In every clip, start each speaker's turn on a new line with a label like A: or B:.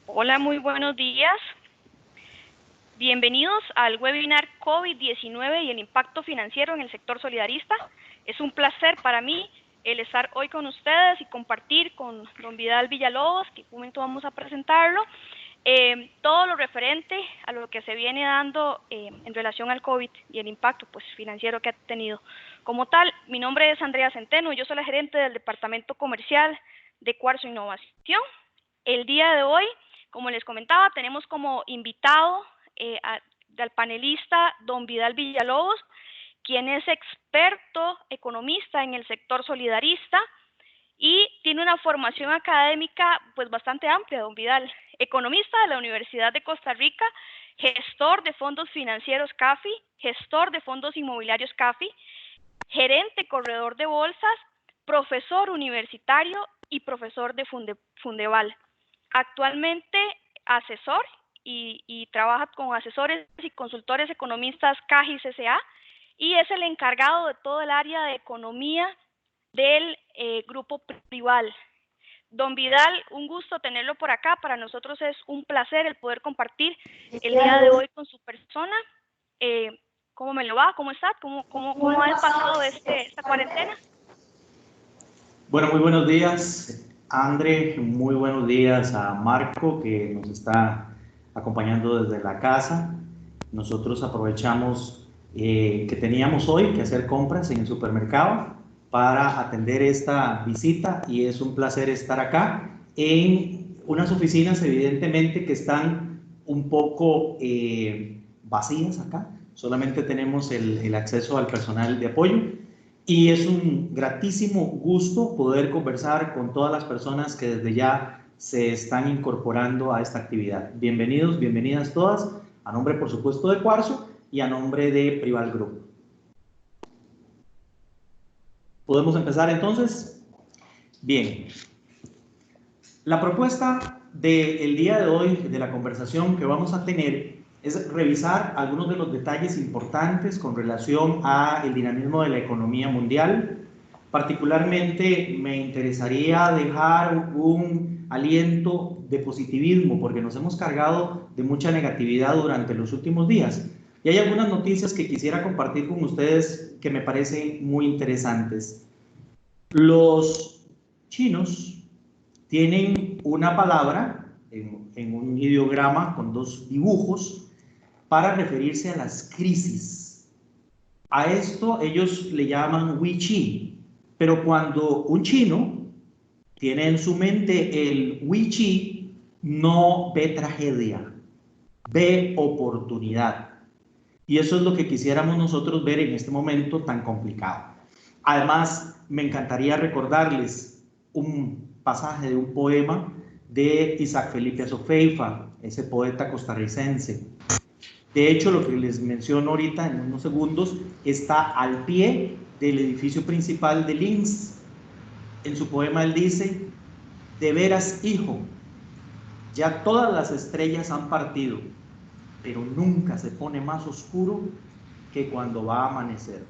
A: Hola, muy buenos días. Bienvenidos al webinar COVID-19 y el impacto financiero en el sector solidarista. Es un placer para mí el estar hoy con ustedes y compartir con don Vidal Villalobos, que en un momento vamos a presentarlo, todo lo referente a lo que se viene dando en relación al COVID y el impacto financiero que ha tenido. Como tal, mi nombre es Andrea Centeno, yo soy la gerente del Departamento Comercial de Cuarzo Innovación. El día de hoy, como les comentaba, tenemos como invitado al panelista don Vidal Villalobos, quien es experto economista en el sector solidarista y tiene una formación académica bastante amplia, don Vidal. Economista de la Universidad de Costa Rica, gestor de fondos financieros CAFI, gestor de fondos inmobiliarios CAFI, gerente corredor de bolsas, profesor universitario y profesor de Fundeval. Actualmente asesor y trabaja con asesores y consultores economistas CAGIS S.A. y es el encargado de todo el área de economía del grupo Prival. Don Vidal, un gusto tenerlo por acá. Para nosotros es un placer el poder compartir el día de hoy con su persona. ¿Cómo me lo va? ¿Cómo está? ¿Cómo ha pasado esta cuarentena?
B: Bueno, muy buenos días, André. Muy buenos días a Marco, que nos está acompañando desde la casa. Nosotros aprovechamos que teníamos hoy que hacer compras en el supermercado para atender esta visita y es un placer estar acá en unas oficinas evidentemente que están un poco vacías acá. Solamente tenemos el acceso al personal de apoyo. Y es un gratísimo gusto poder conversar con todas las personas que desde ya se están incorporando a esta actividad. Bienvenidos, bienvenidas todas, a nombre por supuesto de Cuarzo y a nombre de Prival Group. ¿Podemos empezar entonces? Bien. La propuesta del día de hoy, de la conversación que vamos a tener, es revisar algunos de los detalles importantes con relación al dinamismo de la economía mundial. Particularmente me interesaría dejar un aliento de positivismo porque nos hemos cargado de mucha negatividad durante los últimos días. Y hay algunas noticias que quisiera compartir con ustedes que me parecen muy interesantes. Los chinos tienen una palabra en un ideograma con dos dibujos para referirse a las crisis. A esto ellos le llaman Wei-Chi, pero cuando un chino tiene en su mente el Wei-Chi, no ve tragedia, ve oportunidad. Y eso es lo que quisiéramos nosotros ver en este momento tan complicado. Además, me encantaría recordarles un pasaje de un poema de Isaac Felipe Azofeifa, ese poeta costarricense. De hecho, lo que les menciono ahorita en unos segundos está al pie del edificio principal de Linz. En su poema él dice: de veras, hijo, ya todas las estrellas han partido, pero nunca se pone más oscuro que cuando va a amanecer.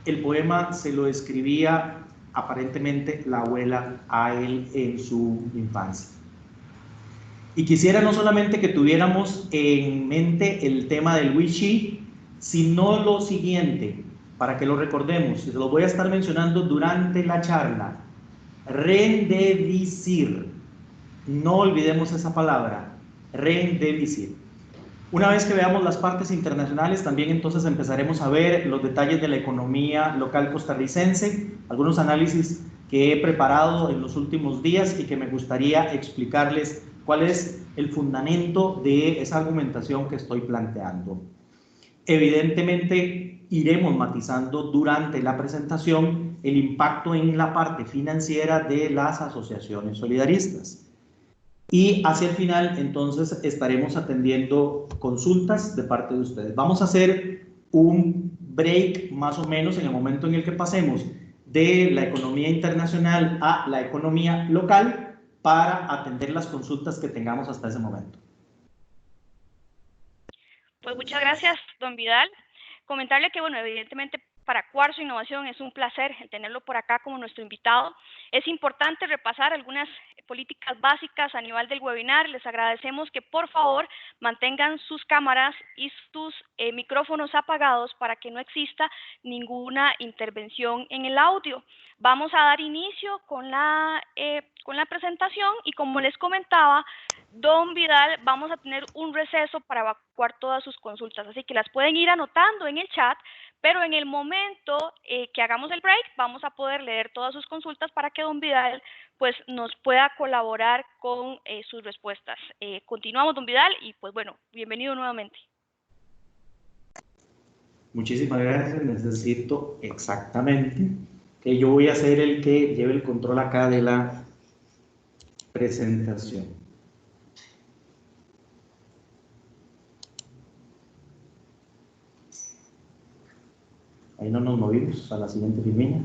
B: El poema se lo escribía aparentemente la abuela a él en su infancia. Y quisiera no solamente que tuviéramos en mente el tema del Wei-Chi, sino lo siguiente, para que lo recordemos, lo voy a estar mencionando durante la charla: rendezvous. No olvidemos esa palabra, rendezvous. Una vez que veamos las partes internacionales, también entonces empezaremos a ver los detalles de la economía local costarricense, algunos análisis que he preparado en los últimos días y que me gustaría explicarles cuál es el fundamento de esa argumentación que estoy planteando. Evidentemente, iremos matizando durante la presentación el impacto en la parte financiera de las asociaciones solidaristas. Y hacia el final, entonces, estaremos atendiendo consultas de parte de ustedes. Vamos a hacer un break más o menos en el momento en el que pasemos de la economía internacional a la economía local para atender las consultas que tengamos hasta ese momento.
A: Muchas gracias, don Vidal. Comentarle que, evidentemente para Cuarzo Innovación. Es un placer tenerlo por acá como nuestro invitado. Es importante repasar algunas políticas básicas a nivel del webinar. Les agradecemos que por favor mantengan sus cámaras y sus micrófonos apagados para que no exista ninguna intervención en el audio. Vamos a dar inicio con la presentación y, como les comentaba, don Vidal, vamos a tener un receso para evacuar todas sus consultas, así que las pueden ir anotando en el chat, pero en el momento que hagamos el break vamos a poder leer todas sus consultas para que don Vidal pues nos pueda colaborar con sus respuestas. Continuamos, don Vidal, y pues bueno, bienvenido nuevamente.
B: Muchísimas gracias. Necesito exactamente que yo voy a ser el que lleve el control acá de la presentación. Ahí no nos movimos a la siguiente filmina.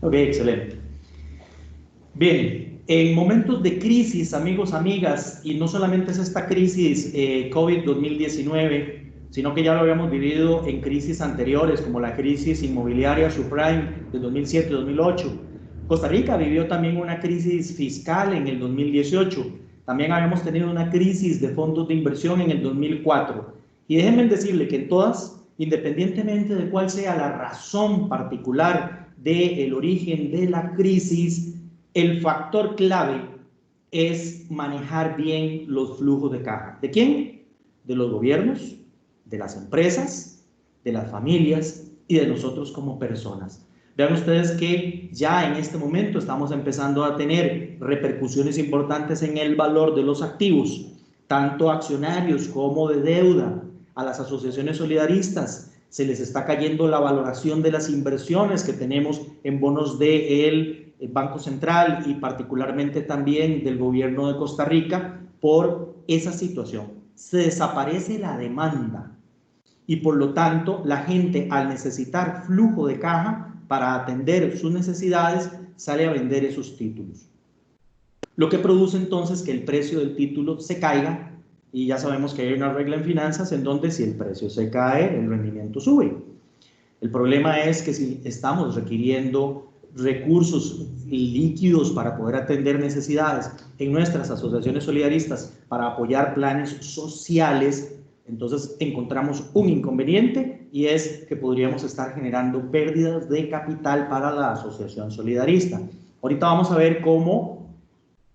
B: Ok, excelente. Bien, en momentos de crisis, amigos, amigas, y no solamente es esta crisis COVID 2019, sino que ya lo habíamos vivido en crisis anteriores, como la crisis inmobiliaria subprime de 2007-2008. Costa Rica vivió también una crisis fiscal en el 2018. También habíamos tenido una crisis de fondos de inversión en el 2004. Y déjenme decirle que en todas, independientemente de cuál sea la razón particular del origen de la crisis, el factor clave es manejar bien los flujos de caja. ¿De quién? De los gobiernos, de las empresas, de las familias y de nosotros como personas. Vean ustedes que ya en este momento estamos empezando a tener repercusiones importantes en el valor de los activos, tanto accionarios como de deuda. A las asociaciones solidaristas se les está cayendo la valoración de las inversiones que tenemos en bonos del Banco Central y particularmente también del gobierno de Costa Rica por esa situación. Se desaparece la demanda y por lo tanto la gente, al necesitar flujo de caja para atender sus necesidades, sale a vender esos títulos. Lo que produce entonces que el precio del título se caiga, y ya sabemos que hay una regla en finanzas en donde si el precio se cae, el rendimiento sube. El problema es que si estamos requiriendo recursos líquidos para poder atender necesidades en nuestras asociaciones solidaristas para apoyar planes sociales, entonces encontramos un inconveniente, y es que podríamos estar generando pérdidas de capital para la asociación solidarista. Ahorita vamos a ver cómo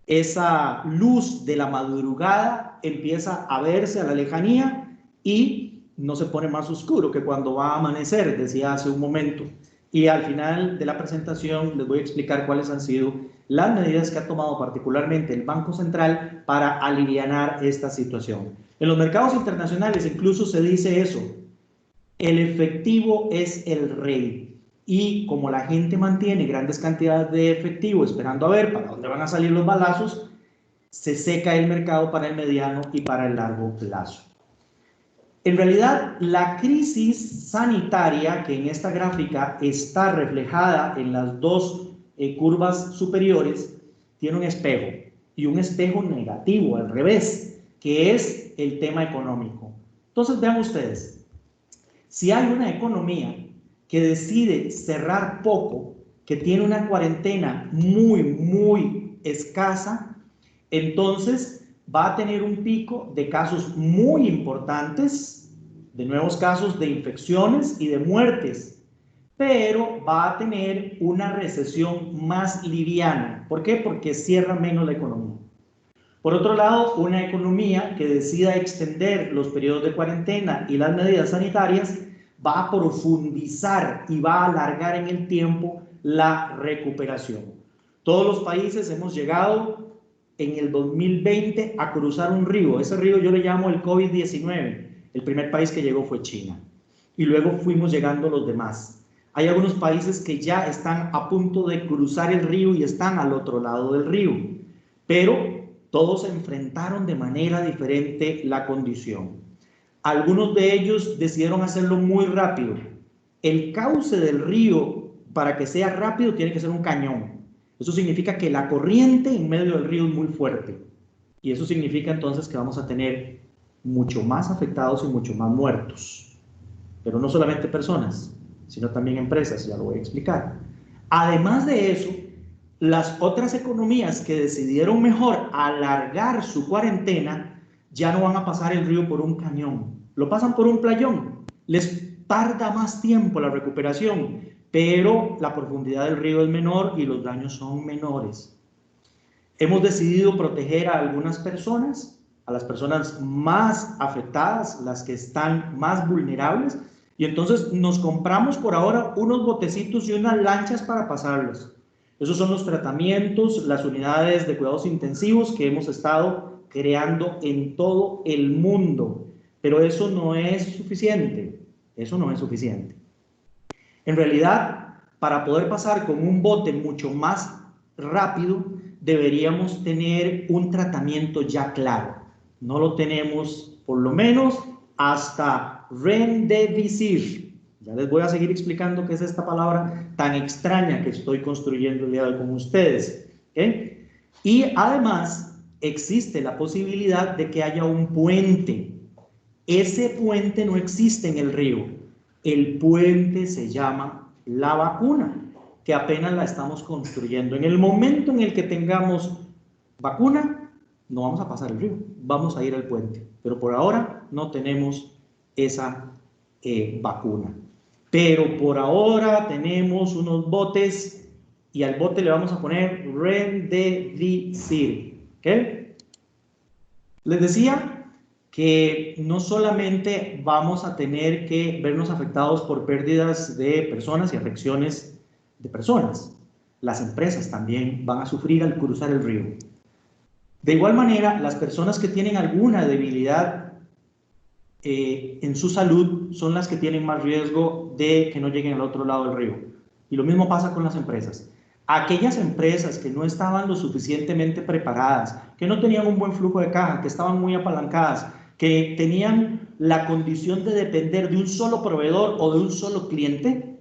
B: esa luz de la madrugada empieza a verse a la lejanía y no se pone más oscuro que cuando va a amanecer, decía hace un momento. Y al final de la presentación les voy a explicar cuáles han sido las medidas que ha tomado particularmente el Banco Central para alivianar esta situación. En los mercados internacionales incluso se dice eso: el efectivo es el rey. Y como la gente mantiene grandes cantidades de efectivo esperando a ver para dónde van a salir los balazos, se seca el mercado para el mediano y para el largo plazo. En realidad, la crisis sanitaria, que en esta gráfica está reflejada en las dos curvas superiores, tiene un espejo, y un espejo negativo, al revés, que es el tema económico. Entonces, vean ustedes, si hay una economía que decide cerrar poco, que tiene una cuarentena muy escasa, entonces va a tener un pico de casos muy importantes, de nuevos casos de infecciones y de muertes, pero va a tener una recesión más liviana. ¿Por qué? Porque cierra menos la economía. Por otro lado, una economía que decida extender los periodos de cuarentena y las medidas sanitarias va a profundizar y va a alargar en el tiempo la recuperación. Todos los países hemos llegado en el 2020 a cruzar un río. Ese río yo le llamo el COVID-19. El primer país que llegó fue China. Y luego fuimos llegando los demás. Hay algunos países que ya están a punto de cruzar el río y están al otro lado del río. Pero todos enfrentaron de manera diferente la condición. Algunos de ellos decidieron hacerlo muy rápido. El cauce del río, para que sea rápido, tiene que ser un cañón. Eso significa que la corriente en medio del río es muy fuerte. Y eso significa entonces que vamos a tener mucho más afectados y mucho más muertos. Pero no solamente personas, sino también empresas, ya lo voy a explicar. Además de eso, las otras economías que decidieron mejor alargar su cuarentena, ya no van a pasar el río por un cañón, lo pasan por un playón. Les tarda más tiempo la recuperación, pero la profundidad del río es menor y los daños son menores. Hemos decidido proteger a algunas personas, a las personas más afectadas, las que están más vulnerables, y entonces nos compramos por ahora unos botecitos y unas lanchas para pasarlos. Esos son los tratamientos, las unidades de cuidados intensivos que hemos estado creando en todo el mundo. Pero eso no es suficiente. Eso no es suficiente. En realidad, para poder pasar con un bote mucho más rápido, deberíamos tener un tratamiento ya claro. No lo tenemos, por lo menos, hasta Remdesivir. Ya les voy a seguir explicando qué es esta palabra tan extraña que estoy construyendo el día de hoy con ustedes. ¿Okay? Y además, existe la posibilidad de que haya un puente. Ese puente no existe en el río. El puente se llama la vacuna, que apenas la estamos construyendo. En el momento en el que tengamos vacuna, no vamos a pasar el río, vamos a ir al puente. Pero por ahora no tenemos esa vacuna. Pero por ahora tenemos unos botes y al bote le vamos a poner Remdesivir. ¿Okay? Les decía que no solamente vamos a tener que vernos afectados por pérdidas de personas y afecciones de personas, las empresas también van a sufrir al cruzar el río. De igual manera, las personas que tienen alguna debilidad en su salud son las que tienen más riesgo de que no lleguen al otro lado del río. Y lo mismo pasa con las empresas. Aquellas empresas que no estaban lo suficientemente preparadas, que no tenían un buen flujo de caja, que estaban muy apalancadas, que tenían la condición de depender de un solo proveedor o de un solo cliente,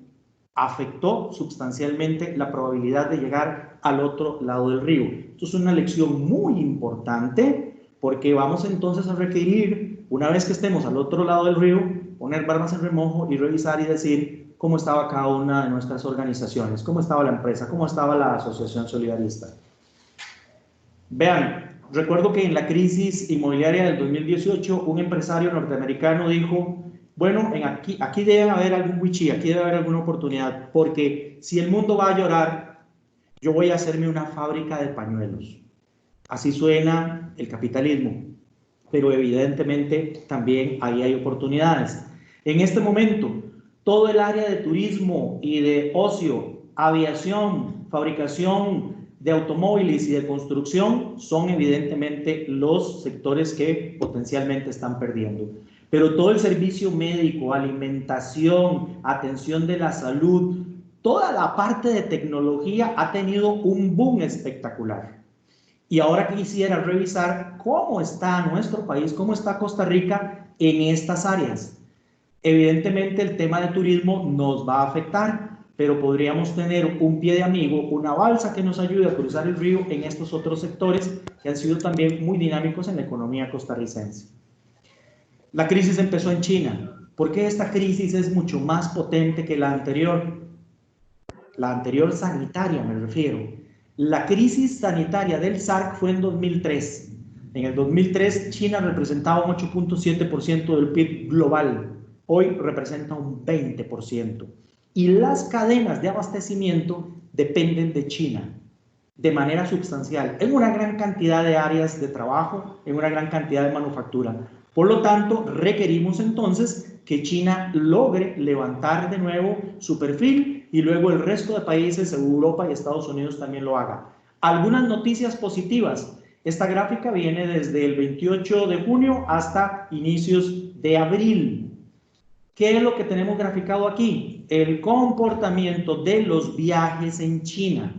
B: afectó sustancialmente la probabilidad de llegar al otro lado del río. Esto es una lección muy importante porque vamos entonces a requerir, una vez que estemos al otro lado del río, poner barbas en remojo y revisar y decir cómo estaba cada una de nuestras organizaciones, cómo estaba la empresa, cómo estaba la asociación solidarista. Vean, recuerdo que en la crisis inmobiliaria del 2018, un empresario norteamericano dijo, bueno, aquí debe haber algún wichí, aquí debe haber alguna oportunidad, porque si el mundo va a llorar, yo voy a hacerme una fábrica de pañuelos. Así suena el capitalismo, pero evidentemente también ahí hay oportunidades. En este momento, todo el área de turismo y de ocio, aviación, fabricación de automóviles y de construcción son evidentemente los sectores que potencialmente están perdiendo. Pero todo el servicio médico, alimentación, atención de la salud, toda la parte de tecnología ha tenido un boom espectacular. Y ahora quisiera revisar cómo está nuestro país, cómo está Costa Rica en estas áreas. Evidentemente el tema de turismo nos va a afectar, pero podríamos tener un pie de amigo, una balsa que nos ayude a cruzar el río en estos otros sectores que han sido también muy dinámicos en la economía costarricense. La crisis empezó en China. ¿Por qué esta crisis es mucho más potente que la anterior? La anterior sanitaria me refiero. La crisis sanitaria del SARS fue en 2003. En el 2003 China representaba un 8.7% del PIB global. Hoy representa un 20%. Y las cadenas de abastecimiento dependen de China de manera sustancial en una gran cantidad de áreas de trabajo, en una gran cantidad de manufactura. Por lo tanto, requerimos entonces que China logre levantar de nuevo su perfil y luego el resto de países, Europa y Estados Unidos también lo haga. Algunas noticias positivas. Esta gráfica viene desde el 28 de junio hasta inicios de abril. ¿Qué es lo que tenemos graficado aquí? El comportamiento de los viajes en China.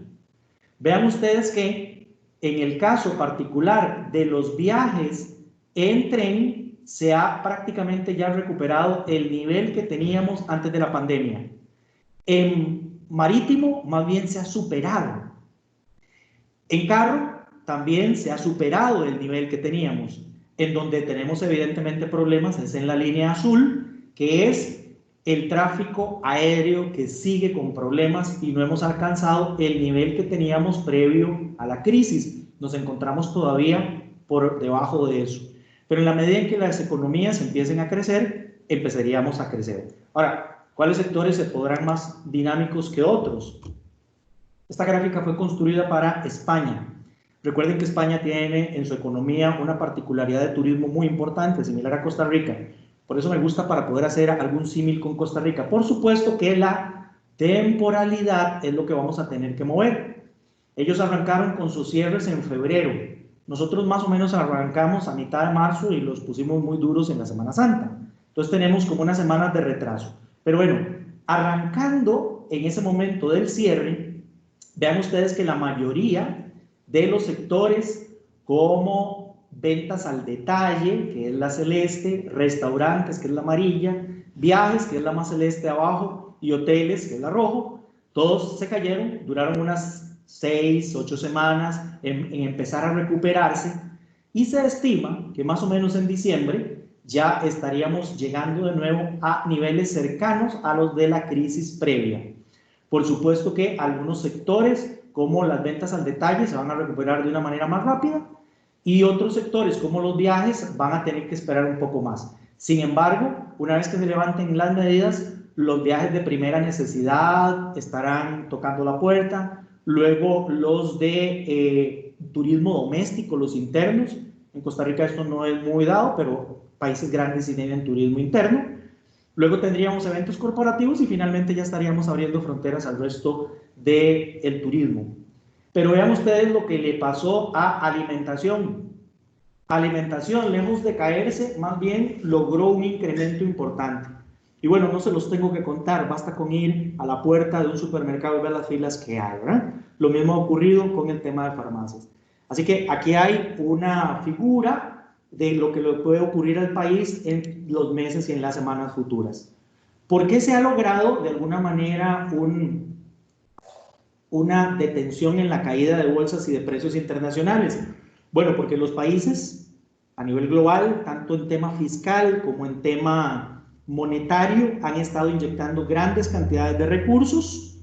B: Vean ustedes que en el caso particular de los viajes en tren, se ha prácticamente ya recuperado el nivel que teníamos antes de la pandemia. En marítimo, más bien se ha superado. En carro también se ha superado el nivel que teníamos. En donde tenemos evidentemente problemas es en la línea azul, que es el tráfico aéreo, que sigue con problemas y no hemos alcanzado el nivel que teníamos previo a la crisis. Nos encontramos todavía por debajo de eso. Pero en la medida en que las economías empiecen a crecer, empezaríamos a crecer. Ahora, ¿cuáles sectores se podrán más dinámicos que otros? Esta gráfica fue construida para España. Recuerden que España tiene en su economía una particularidad de turismo muy importante, similar a Costa Rica. Por eso me gusta para poder hacer algún símil con Costa Rica. Por supuesto que la temporalidad es lo que vamos a tener que mover. Ellos arrancaron con sus cierres en febrero. Nosotros más o menos arrancamos a mitad de marzo y los pusimos muy duros en la Semana Santa. Entonces tenemos como unas semanas de retraso. Pero bueno, arrancando en ese momento del cierre, vean ustedes que la mayoría de los sectores como ventas al detalle, que es la celeste, restaurantes, que es la amarilla, viajes, que es la más celeste abajo, y hoteles, que es la rojo, todos se cayeron, duraron unas 6, 8 semanas en empezar a recuperarse, y se estima que más o menos en diciembre ya estaríamos llegando de nuevo a niveles cercanos a los de la crisis previa. Por supuesto que algunos sectores como las ventas al detalle se van a recuperar de una manera más rápida y otros sectores como los viajes van a tener que esperar un poco más. Sin embargo, una vez que se levanten las medidas, los viajes de primera necesidad estarán tocando la puerta, luego los de turismo doméstico, los internos. En Costa Rica esto no es muy dado, pero países grandes sí tienen turismo interno. Luego tendríamos eventos corporativos y finalmente ya estaríamos abriendo fronteras al resto del turismo. Pero vean ustedes lo que le pasó a alimentación. Alimentación, lejos de caerse, más bien logró un incremento importante. Y bueno, no se los tengo que contar, basta con ir a la puerta de un supermercado y ver las filas que hay, ¿verdad? Lo mismo ha ocurrido con el tema de farmacias. Así que aquí hay una figura de lo que le puede ocurrir al país en los meses y en las semanas futuras. ¿Por qué se ha logrado de alguna manera una detención en la caída de bolsas y de precios internacionales? Bueno, porque los países a nivel global, tanto en tema fiscal como en tema monetario, han estado inyectando grandes cantidades de recursos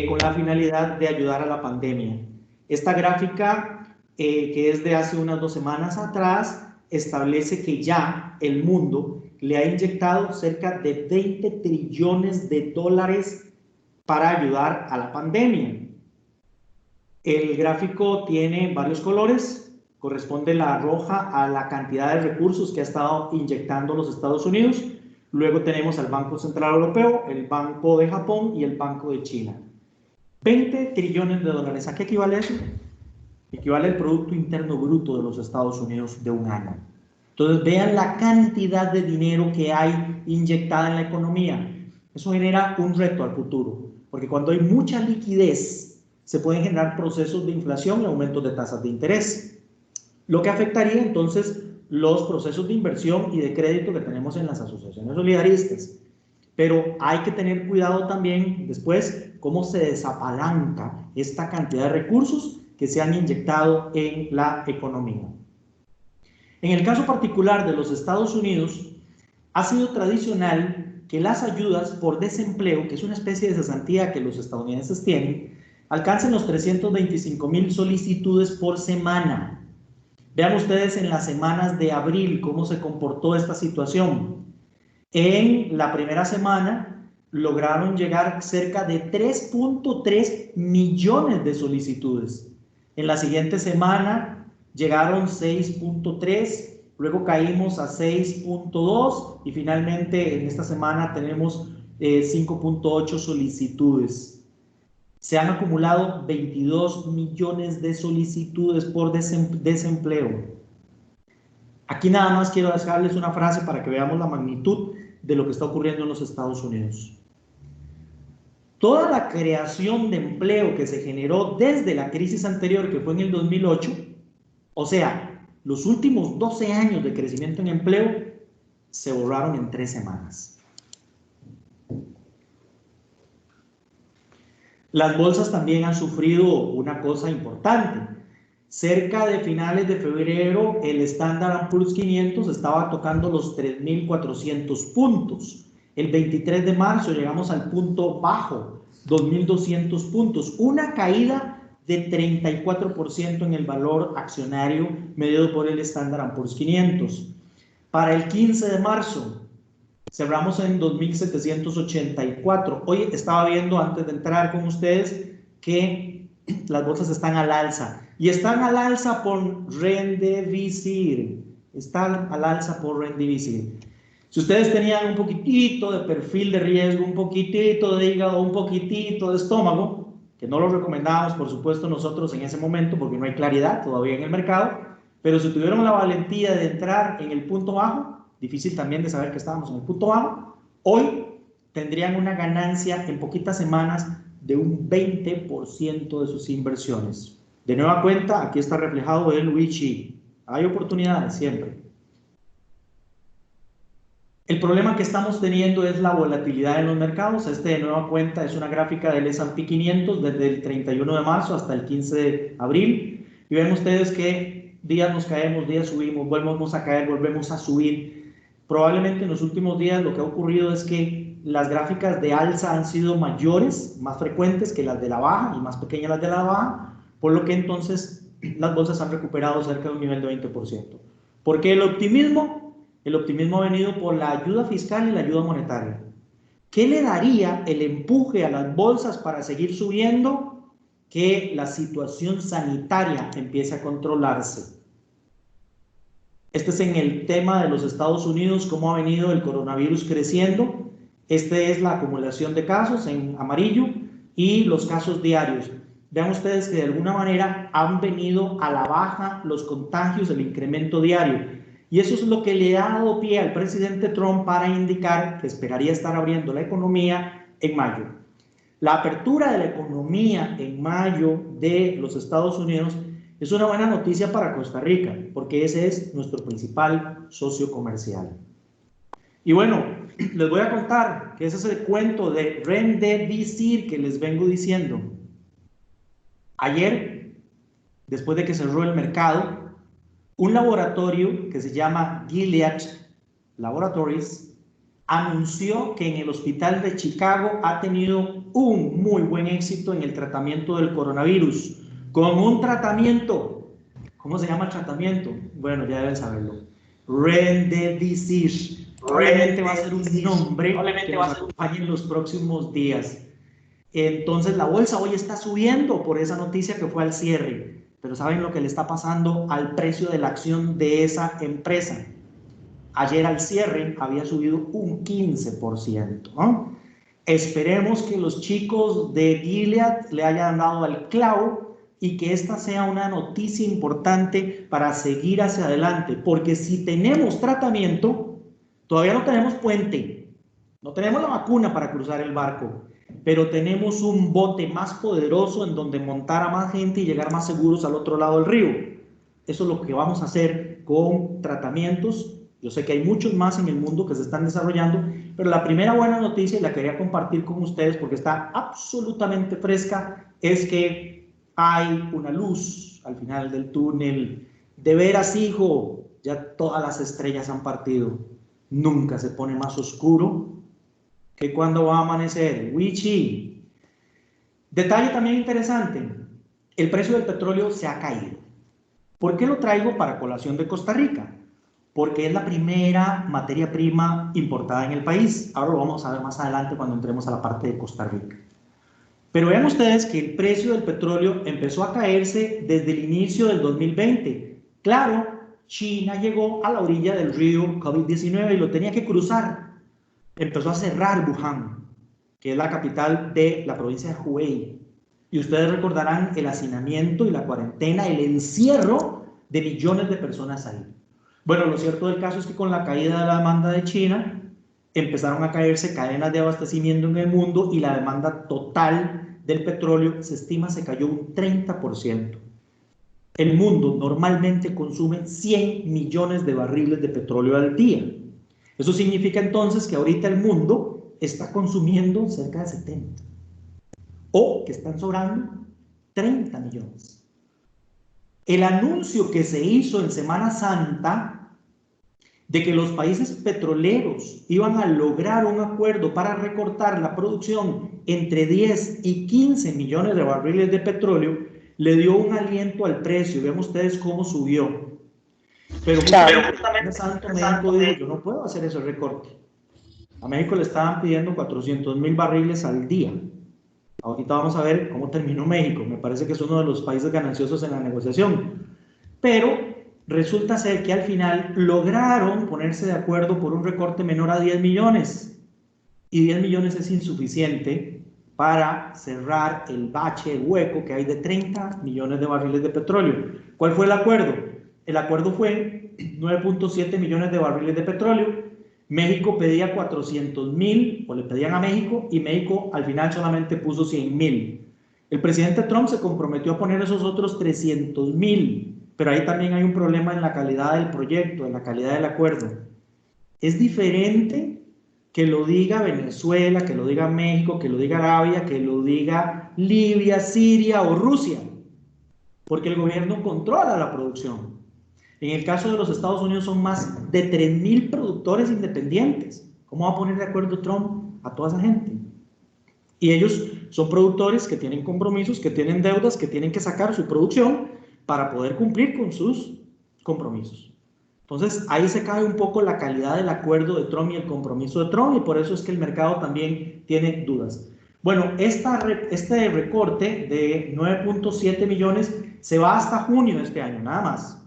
B: con la finalidad de ayudar a la pandemia. Esta gráfica, que es de hace unas 2 semanas atrás, establece que ya el mundo le ha inyectado cerca de 20 trillones de dólares para ayudar a la pandemia. El gráfico tiene varios colores, corresponde la roja a la cantidad de recursos que ha estado inyectando los Estados Unidos, luego tenemos al Banco Central Europeo, el Banco de Japón y el Banco de China. 20 trillones de dólares, ¿a qué equivale eso? Equivale al Producto Interno Bruto de los Estados Unidos de un año. Entonces vean la cantidad de dinero que hay inyectada en la economía. Eso genera un reto al futuro, porque cuando hay mucha liquidez se pueden generar procesos de inflación y aumentos de tasas de interés, lo que afectaría entonces los procesos de inversión y de crédito que tenemos en las asociaciones solidaristas. Pero hay que tener cuidado también después cómo se desapalanca esta cantidad de recursos que se han inyectado en la economía. En el caso particular de los Estados Unidos, ha sido tradicional que las ayudas por desempleo, que es una especie de cesantía que los estadounidenses tienen, alcancen los 325,000 solicitudes por semana. Vean ustedes en las semanas de abril cómo se comportó esta situación. En la primera semana lograron llegar cerca de 3.3 millones de solicitudes. En la siguiente semana llegaron 6.3, luego caímos a 6.2 y finalmente en esta semana tenemos 5.8 solicitudes. Se han acumulado 22 millones de solicitudes por desempleo. Aquí nada más quiero dejarles una frase para que veamos la magnitud de lo que está ocurriendo en los Estados Unidos. Toda la creación de empleo que se generó desde la crisis anterior, que fue en el 2008, o sea, los últimos 12 años de crecimiento en empleo, se borraron en 3 semanas. Las bolsas también han sufrido una cosa importante. Cerca de finales de febrero, el Standard & Poor's 500 estaba tocando los 3.400 puntos. El 23 de marzo llegamos al punto bajo, 2.200 puntos. Una caída de 34% en el valor accionario medido por el Standard & Poor's 500. Para el 15 de marzo, cerramos en 2.784. Hoy estaba viendo, antes de entrar con ustedes, que las bolsas están al alza. Y están al alza por Remdesivir. Están al alza por Remdesivir. Si ustedes tenían un poquitito de perfil de riesgo, un poquitito de hígado, un poquitito de estómago, que no lo recomendábamos, por supuesto, nosotros en ese momento, porque no hay claridad todavía en el mercado, pero si tuvieron la valentía de entrar en el punto bajo, difícil también de saber que estábamos en el punto bajo, hoy tendrían una ganancia en poquitas semanas de un 20% de sus inversiones. De nueva cuenta, aquí está reflejado el Weiqi. Hay oportunidades siempre. El problema que estamos teniendo es la volatilidad en los mercados. De nueva cuenta es una gráfica del S&P 500 desde el 31 de marzo hasta el 15 de abril. Y ven ustedes que días nos caemos, días subimos, volvemos a caer, volvemos a subir. Probablemente en los últimos días lo que ha ocurrido es que las gráficas de alza han sido mayores, más frecuentes que las de la baja y más pequeñas las de la baja, por lo que entonces las bolsas han recuperado cerca de un nivel de 20%. ¿Por qué el optimismo? El optimismo ha venido por la ayuda fiscal y la ayuda monetaria. ¿Qué le daría el empuje a las bolsas para seguir subiendo? Que la situación sanitaria empiece a controlarse. Este es en el tema de los Estados Unidos, cómo ha venido el coronavirus creciendo. Este es la acumulación de casos en amarillo y los casos diarios. Vean ustedes que de alguna manera han venido a la baja los contagios, el incremento diario. Y eso es lo que le ha dado pie al presidente Trump para indicar que esperaría estar abriendo la economía en mayo. La apertura de la economía en mayo de los Estados Unidos es una buena noticia para Costa Rica, porque ese es nuestro principal socio comercial. Y bueno, les voy a contar que ese es el cuento de Remdesivir que les vengo diciendo. Ayer, después de que cerró el mercado, un laboratorio que se llama Gilead Laboratories anunció que en el hospital de Chicago ha tenido un muy buen éxito en el tratamiento del coronavirus, con un tratamiento. ¿Cómo se llama el tratamiento? Bueno, ya deben saberlo. Remdesivir. Probablemente va a ser un nombre que nos acompañe en los próximos días. Entonces la bolsa hoy está subiendo por esa noticia que fue al cierre. Pero ¿saben lo que le está pasando al precio de la acción de esa empresa? Ayer al cierre había subido un 15%, ¿no? Esperemos que los chicos de Gilead le hayan dado al clavo y que esta sea una noticia importante para seguir hacia adelante, porque si tenemos tratamiento, todavía no tenemos puente, no tenemos la vacuna para cruzar el barco, pero tenemos un bote más poderoso en donde montar a más gente y llegar más seguros al otro lado del río. Eso es lo que vamos a hacer con tratamientos. Yo sé que hay muchos más en el mundo que se están desarrollando, pero la primera buena noticia, y la quería compartir con ustedes porque está absolutamente fresca, es que hay una luz al final del túnel. De veras, hijo, ya todas las estrellas han partido. Nunca se pone más oscuro que cuando va a amanecer. Weiqi. Detalle también interesante, el precio del petróleo se ha caído. ¿Por qué lo traigo para colación de Costa Rica? Porque es la primera materia prima importada en el país. Ahora lo vamos a ver más adelante cuando entremos a la parte de Costa Rica. Pero vean ustedes que el precio del petróleo empezó a caerse desde el inicio del 2020. Claro, China llegó a la orilla del río COVID-19 y lo tenía que cruzar. Empezó a cerrar Wuhan, que es la capital de la provincia de Hubei. Y ustedes recordarán el hacinamiento y la cuarentena, el encierro de millones de personas ahí. Bueno, lo cierto del caso es que con la caída de la demanda de China, empezaron a caerse cadenas de abastecimiento en el mundo y la demanda total del petróleo se estima se cayó un 30%. El mundo normalmente consume 100 millones de barriles de petróleo al día. Eso significa entonces que ahorita el mundo está consumiendo cerca de 70. o que están sobrando 30 millones. El anuncio que se hizo en Semana Santa de que los países petroleros iban a lograr un acuerdo para recortar la producción entre 10 y 15 millones de barriles de petróleo, le dio un aliento al precio. Vean ustedes cómo subió. Pero justamente Santo México dijo, yo no puedo hacer ese recorte. A México le estaban pidiendo 400,000 barriles al día. Ahorita vamos a ver cómo terminó México. Me parece que es uno de los países gananciosos en la negociación. Pero resulta ser que al final lograron ponerse de acuerdo por un recorte menor a 10 millones. Y 10 millones es insuficiente para cerrar el bache, el hueco que hay de 30 millones de barriles de petróleo. ¿Cuál fue el acuerdo? El acuerdo fue 9.7 millones de barriles de petróleo. México pedía 400,000, o le pedían a México, y México al final solamente puso 100,000. El presidente Trump se comprometió a poner esos otros 300,000, pero ahí también hay un problema en la calidad del proyecto, en la calidad del acuerdo. Es diferente que lo diga Venezuela, que lo diga México, que lo diga Arabia, que lo diga Libia, Siria o Rusia, porque el gobierno controla la producción. En el caso de los Estados Unidos son más de 3,000 productores independientes. ¿Cómo va a poner de acuerdo Trump a toda esa gente? Y ellos son productores que tienen compromisos, que tienen deudas, que tienen que sacar su producción para poder cumplir con sus compromisos. Entonces ahí se cae un poco la calidad del acuerdo de Trump y el compromiso de Trump, y por eso es que el mercado también tiene dudas. Bueno, este recorte de 9.7 millones se va hasta junio de este año, nada más.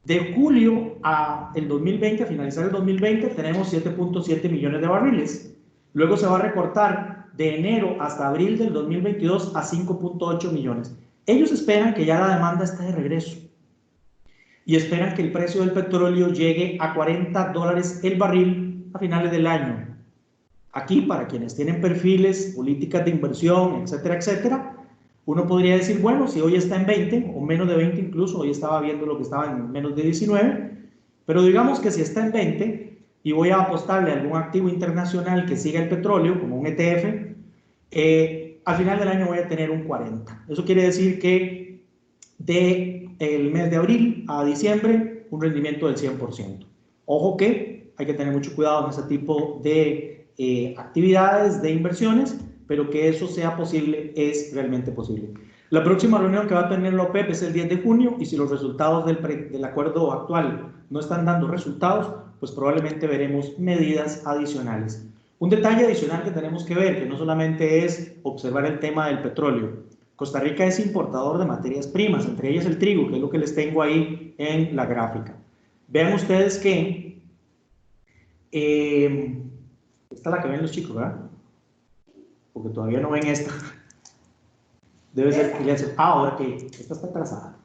B: De julio a el 2020, a finalizar el 2020, tenemos 7.7 millones de barriles. Luego se va a recortar de enero hasta abril del 2022 a 5.8 millones. Ellos esperan que ya la demanda esté de regreso y esperan que el precio del petróleo llegue a $40 el barril a finales del año. Aquí, para quienes tienen perfiles, políticas de inversión, etcétera, etcétera, uno podría decir, bueno, si hoy está en 20 o menos de 20 incluso, hoy estaba viendo lo que estaba en menos de 19, pero digamos que si está en 20 y voy a apostarle a algún activo internacional que siga el petróleo, como un ETF, al final del año voy a tener un 40. Eso quiere decir que del mes de abril a diciembre, un rendimiento del 100%. Ojo que hay que tener mucho cuidado en ese tipo de actividades, de inversiones, pero que eso sea posible es realmente posible. La próxima reunión que va a tener la OPEP es el 10 de junio, y si los resultados del acuerdo actual no están dando resultados, pues probablemente veremos medidas adicionales. Un detalle adicional que tenemos que ver, que no solamente es observar el tema del petróleo. Costa Rica es importador de materias primas, entre ellas el trigo, que es lo que les tengo ahí en la gráfica. Vean ustedes que esta es la que ven los chicos, ¿verdad? Porque todavía no ven esta. Debe ser que le hace. Ahora que esta está atrasada.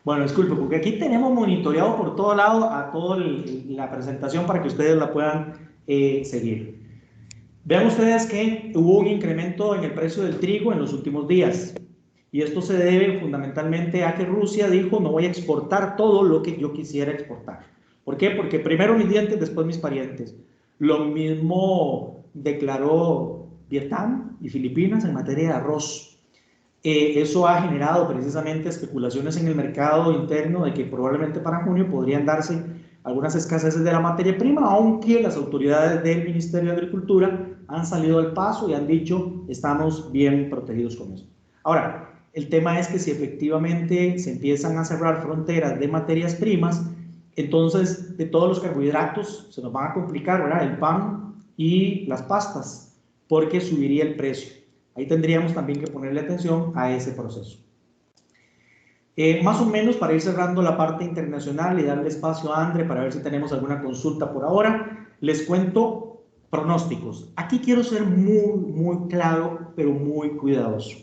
B: Bueno, disculpe, porque aquí tenemos monitoreado por todo lado a toda la presentación para que ustedes la puedan seguir. Vean ustedes que hubo un incremento en el precio del trigo en los últimos días. Y esto se debe fundamentalmente a que Rusia dijo, no voy a exportar todo lo que yo quisiera exportar. ¿Por qué? Porque primero mis dientes, después mis parientes. Lo mismo declaró Vietnam y Filipinas en materia de arroz. Eso ha generado precisamente especulaciones en el mercado interno de que probablemente para junio podrían darse algunas escaseces de la materia prima, aunque las autoridades del Ministerio de Agricultura han salido al paso y han dicho estamos bien protegidos con eso. Ahora, el tema es que si efectivamente se empiezan a cerrar fronteras de materias primas, entonces de todos los carbohidratos se nos van a complicar, ¿verdad? El pan y las pastas, porque subiría el precio. Ahí tendríamos también que ponerle atención a ese proceso. Más o menos para ir cerrando la parte internacional y darle espacio a André para ver si tenemos alguna consulta por ahora, les cuento pronósticos. Aquí quiero ser muy claro, pero muy cuidadoso.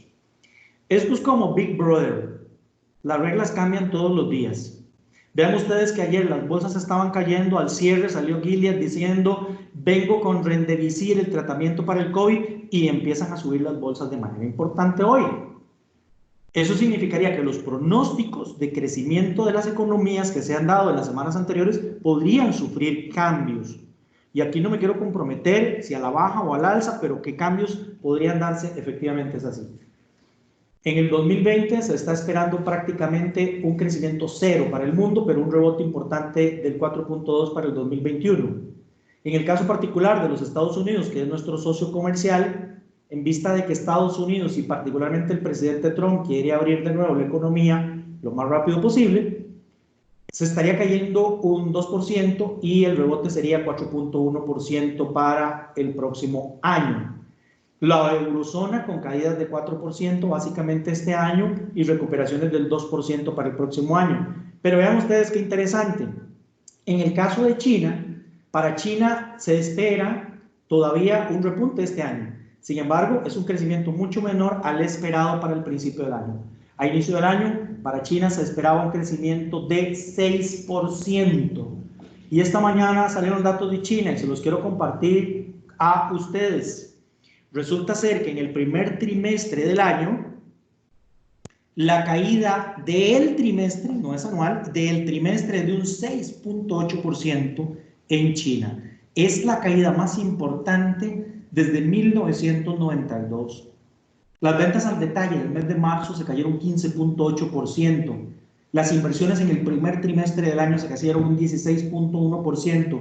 B: Esto es como Big Brother. Las reglas cambian todos los días. Vean ustedes que ayer las bolsas estaban cayendo, al cierre salió Gilead diciendo vengo con Remdesivir, el tratamiento para el COVID, y empiezan a subir las bolsas de manera importante hoy. Eso significaría que los pronósticos de crecimiento de las economías que se han dado en las semanas anteriores podrían sufrir cambios. Y aquí no me quiero comprometer si a la baja o al alza, pero qué cambios podrían darse, efectivamente es así. En el 2020 se está esperando prácticamente un crecimiento cero para el mundo, pero un rebote importante del 4.2 para el 2021. En el caso particular de los Estados Unidos, que es nuestro socio comercial, en vista de que Estados Unidos y particularmente el presidente Trump quiere abrir de nuevo la economía lo más rápido posible, se estaría cayendo un 2% y el rebote sería 4.1% para el próximo año. La eurozona con caídas de 4% básicamente este año y recuperaciones del 2% para el próximo año. Pero vean ustedes qué interesante. En el caso de China, para China se espera todavía un repunte este año. Sin embargo, es un crecimiento mucho menor al esperado para el principio del año. A inicio del año, para China se esperaba un crecimiento de 6%. Y esta mañana salieron datos de China y se los quiero compartir a ustedes. Resulta ser que en el primer trimestre del año, la caída del trimestre, no es anual, del trimestre es de un 6.8% en China. Es la caída más importante desde 1992. Las ventas al detalle del mes de marzo se cayeron 15.8%. Las inversiones en el primer trimestre del año se cayeron un 16.1%.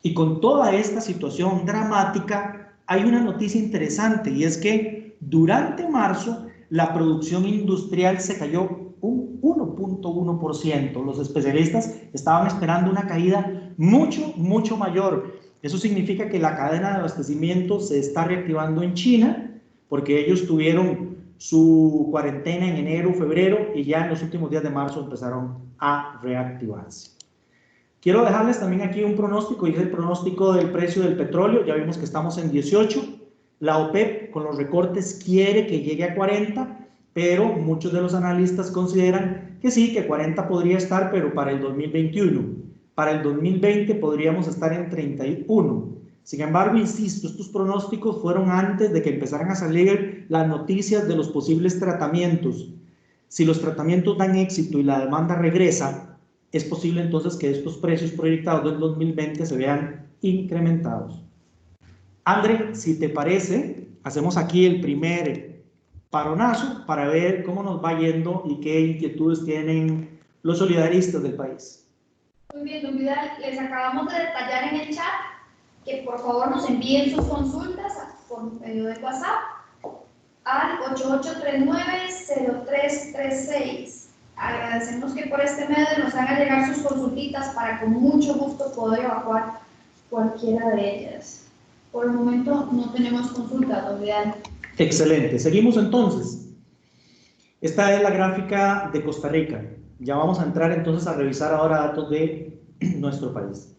B: Y con toda esta situación dramática, hay una noticia interesante y es que durante marzo la producción industrial se cayó un 1.1%. Los especialistas estaban esperando una caída mucho mayor. Eso significa que la cadena de abastecimiento se está reactivando en China porque ellos tuvieron su cuarentena en enero, febrero y ya en los últimos días de marzo empezaron a reactivarse. Quiero dejarles también aquí un pronóstico, y es el pronóstico del precio del petróleo. Ya vimos que estamos en 18. La OPEP con los recortes quiere que llegue a 40, pero muchos de los analistas consideran que sí, que 40 podría estar, pero para el 2021. Para el 2020 podríamos estar en 31. Sin embargo, insisto, estos pronósticos fueron antes de que empezaran a salir las noticias de los posibles tratamientos. Si los tratamientos dan éxito y la demanda regresa, es posible entonces que estos precios proyectados del 2020 se vean incrementados. André, si te parece, hacemos aquí el primer paronazo para ver cómo nos va yendo y qué inquietudes tienen los solidaristas del país.
C: Muy bien, don Vidal, les acabamos de detallar en el chat que por favor nos envíen sus consultas por medio de WhatsApp al 8839-0336. Agradecemos que por este medio nos hagan llegar sus consultitas para con mucho gusto poder evacuar cualquiera de ellas. Por el momento no tenemos consultas, don Vidal.
B: Excelente, seguimos entonces. Esta es la gráfica de Costa Rica. Ya vamos a entrar entonces a revisar ahora datos de nuestro país.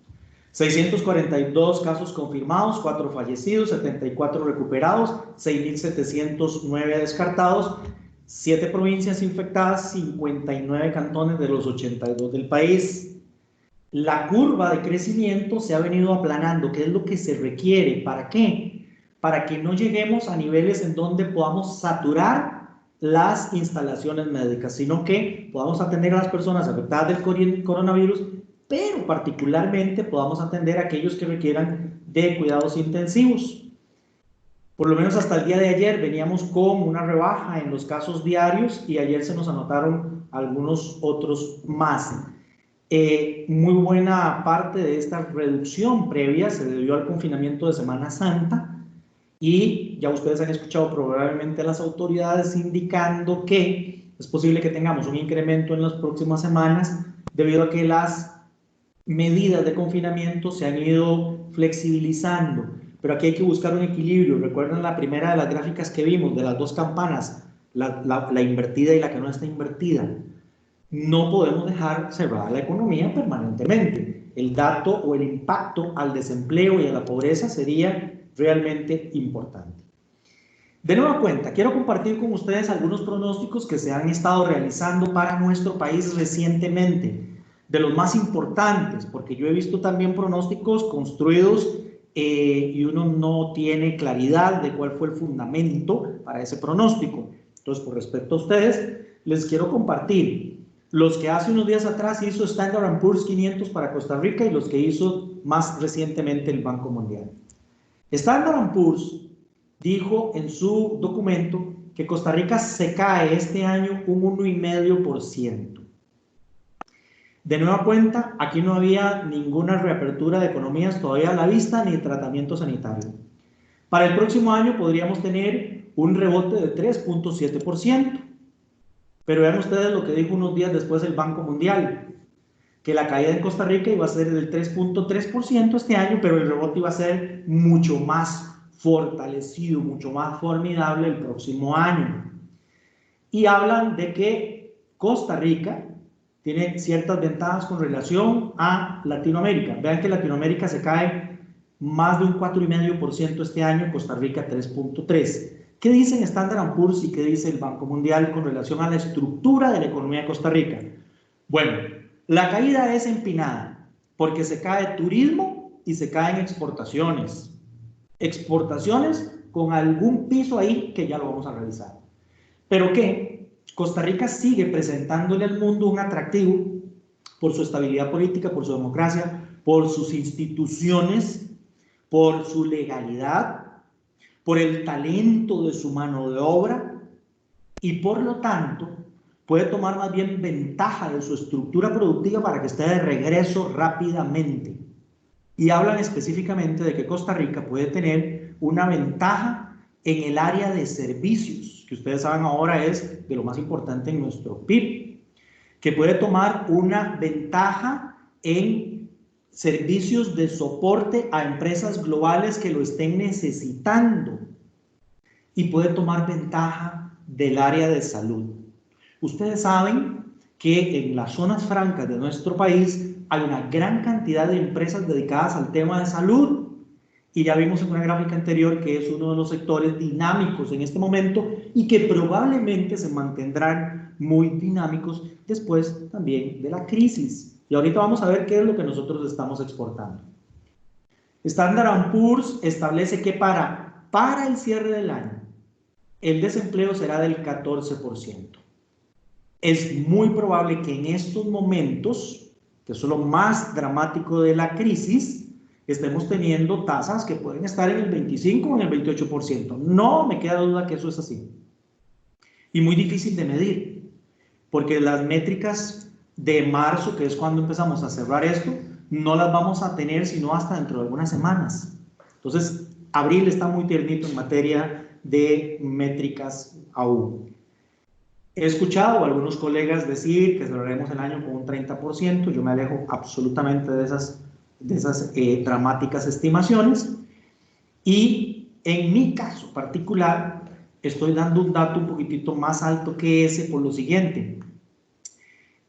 B: 642 casos confirmados, 4 fallecidos, 74 recuperados, 6.709 descartados, 7 provincias infectadas, 59 cantones de los 82 del país. La curva de crecimiento se ha venido aplanando, que es lo que se requiere. ¿Para qué? Para que no lleguemos a niveles en donde podamos saturar las instalaciones médicas, sino que podamos atender a las personas afectadas del coronavirus, pero particularmente podamos atender a aquellos que requieran de cuidados intensivos. Por lo menos hasta el día de ayer veníamos con una rebaja en los casos diarios y ayer se nos anotaron algunos otros más. Muy buena parte de esta reducción previa se debió al confinamiento de Semana Santa y ya ustedes han escuchado probablemente a las autoridades indicando que es posible que tengamos un incremento en las próximas semanas debido a que las medidas de confinamiento se han ido flexibilizando. Pero aquí hay que buscar un equilibrio. Recuerden la primera de las gráficas que vimos, de las dos campanas, la invertida y la que no está invertida. No podemos dejar cerrada la economía permanentemente. El dato o el impacto al desempleo y a la pobreza sería realmente importante. De nueva cuenta, quiero compartir con ustedes algunos pronósticos que se han estado realizando para nuestro país recientemente, de los más importantes, porque yo he visto también pronósticos construidos y uno no tiene claridad de cuál fue el fundamento para ese pronóstico. Entonces, por respecto a ustedes, les quiero compartir los que hace unos días atrás hizo Standard & Poor's 500 para Costa Rica y los que hizo más recientemente el Banco Mundial. Standard & Poor's dijo en su documento que Costa Rica se cae este año un 1,5%. De nueva cuenta, aquí no había ninguna reapertura de economías todavía a la vista ni tratamiento sanitario. Para el próximo año podríamos tener un rebote de 3,7%. Pero vean ustedes lo que dijo unos días después el Banco Mundial, que la caída en Costa Rica iba a ser del 3,3% este año, pero el rebote iba a ser mucho más fortalecido, mucho más formidable el próximo año. Y hablan de que Costa Rica tiene ciertas ventajas con relación a Latinoamérica. Vean que Latinoamérica se cae más de un 4,5% este año, Costa Rica 3,3%. ¿Qué dicen Standard & Poor's y qué dice el Banco Mundial con relación a la estructura de la economía de Costa Rica? Bueno, la caída es empinada porque se cae turismo y se caen exportaciones. Exportaciones con algún piso ahí que ya lo vamos a revisar. ¿Pero qué? Costa Rica sigue presentándole al mundo un atractivo por su estabilidad política, por su democracia, por sus instituciones, por su legalidad, por el talento de su mano de obra y por lo tanto puede tomar más bien ventaja de su estructura productiva para que esté de regreso rápidamente. Y hablan específicamente de que Costa Rica puede tener una ventaja en el área de servicios, que ustedes saben ahora es de lo más importante en nuestro PIB, que puede tomar una ventaja en servicios de soporte a empresas globales que lo estén necesitando y puede tomar ventaja del área de salud. Ustedes saben que en las zonas francas de nuestro país hay una gran cantidad de empresas dedicadas al tema de salud y ya vimos en una gráfica anterior que es uno de los sectores dinámicos en este momento y que probablemente se mantendrán muy dinámicos después también de la crisis. Y ahorita vamos a ver qué es lo que nosotros estamos exportando. Standard & Poor's establece que para el cierre del año, el desempleo será del 14%. Es muy probable que en estos momentos, que es lo más dramático de la crisis, estemos teniendo tasas que pueden estar en el 25 o en el 28%. No me queda duda que eso es así. Y muy difícil de medir, porque las métricas de marzo, que es cuando empezamos a cerrar esto, no las vamos a tener sino hasta dentro de algunas semanas. Entonces, abril está muy tiernito en materia de métricas aún. He escuchado a algunos colegas decir que cerraremos el año con un 30%, yo me alejo absolutamente de esas dramáticas estimaciones y en mi caso particular estoy dando un dato un poquitito más alto que ese por lo siguiente.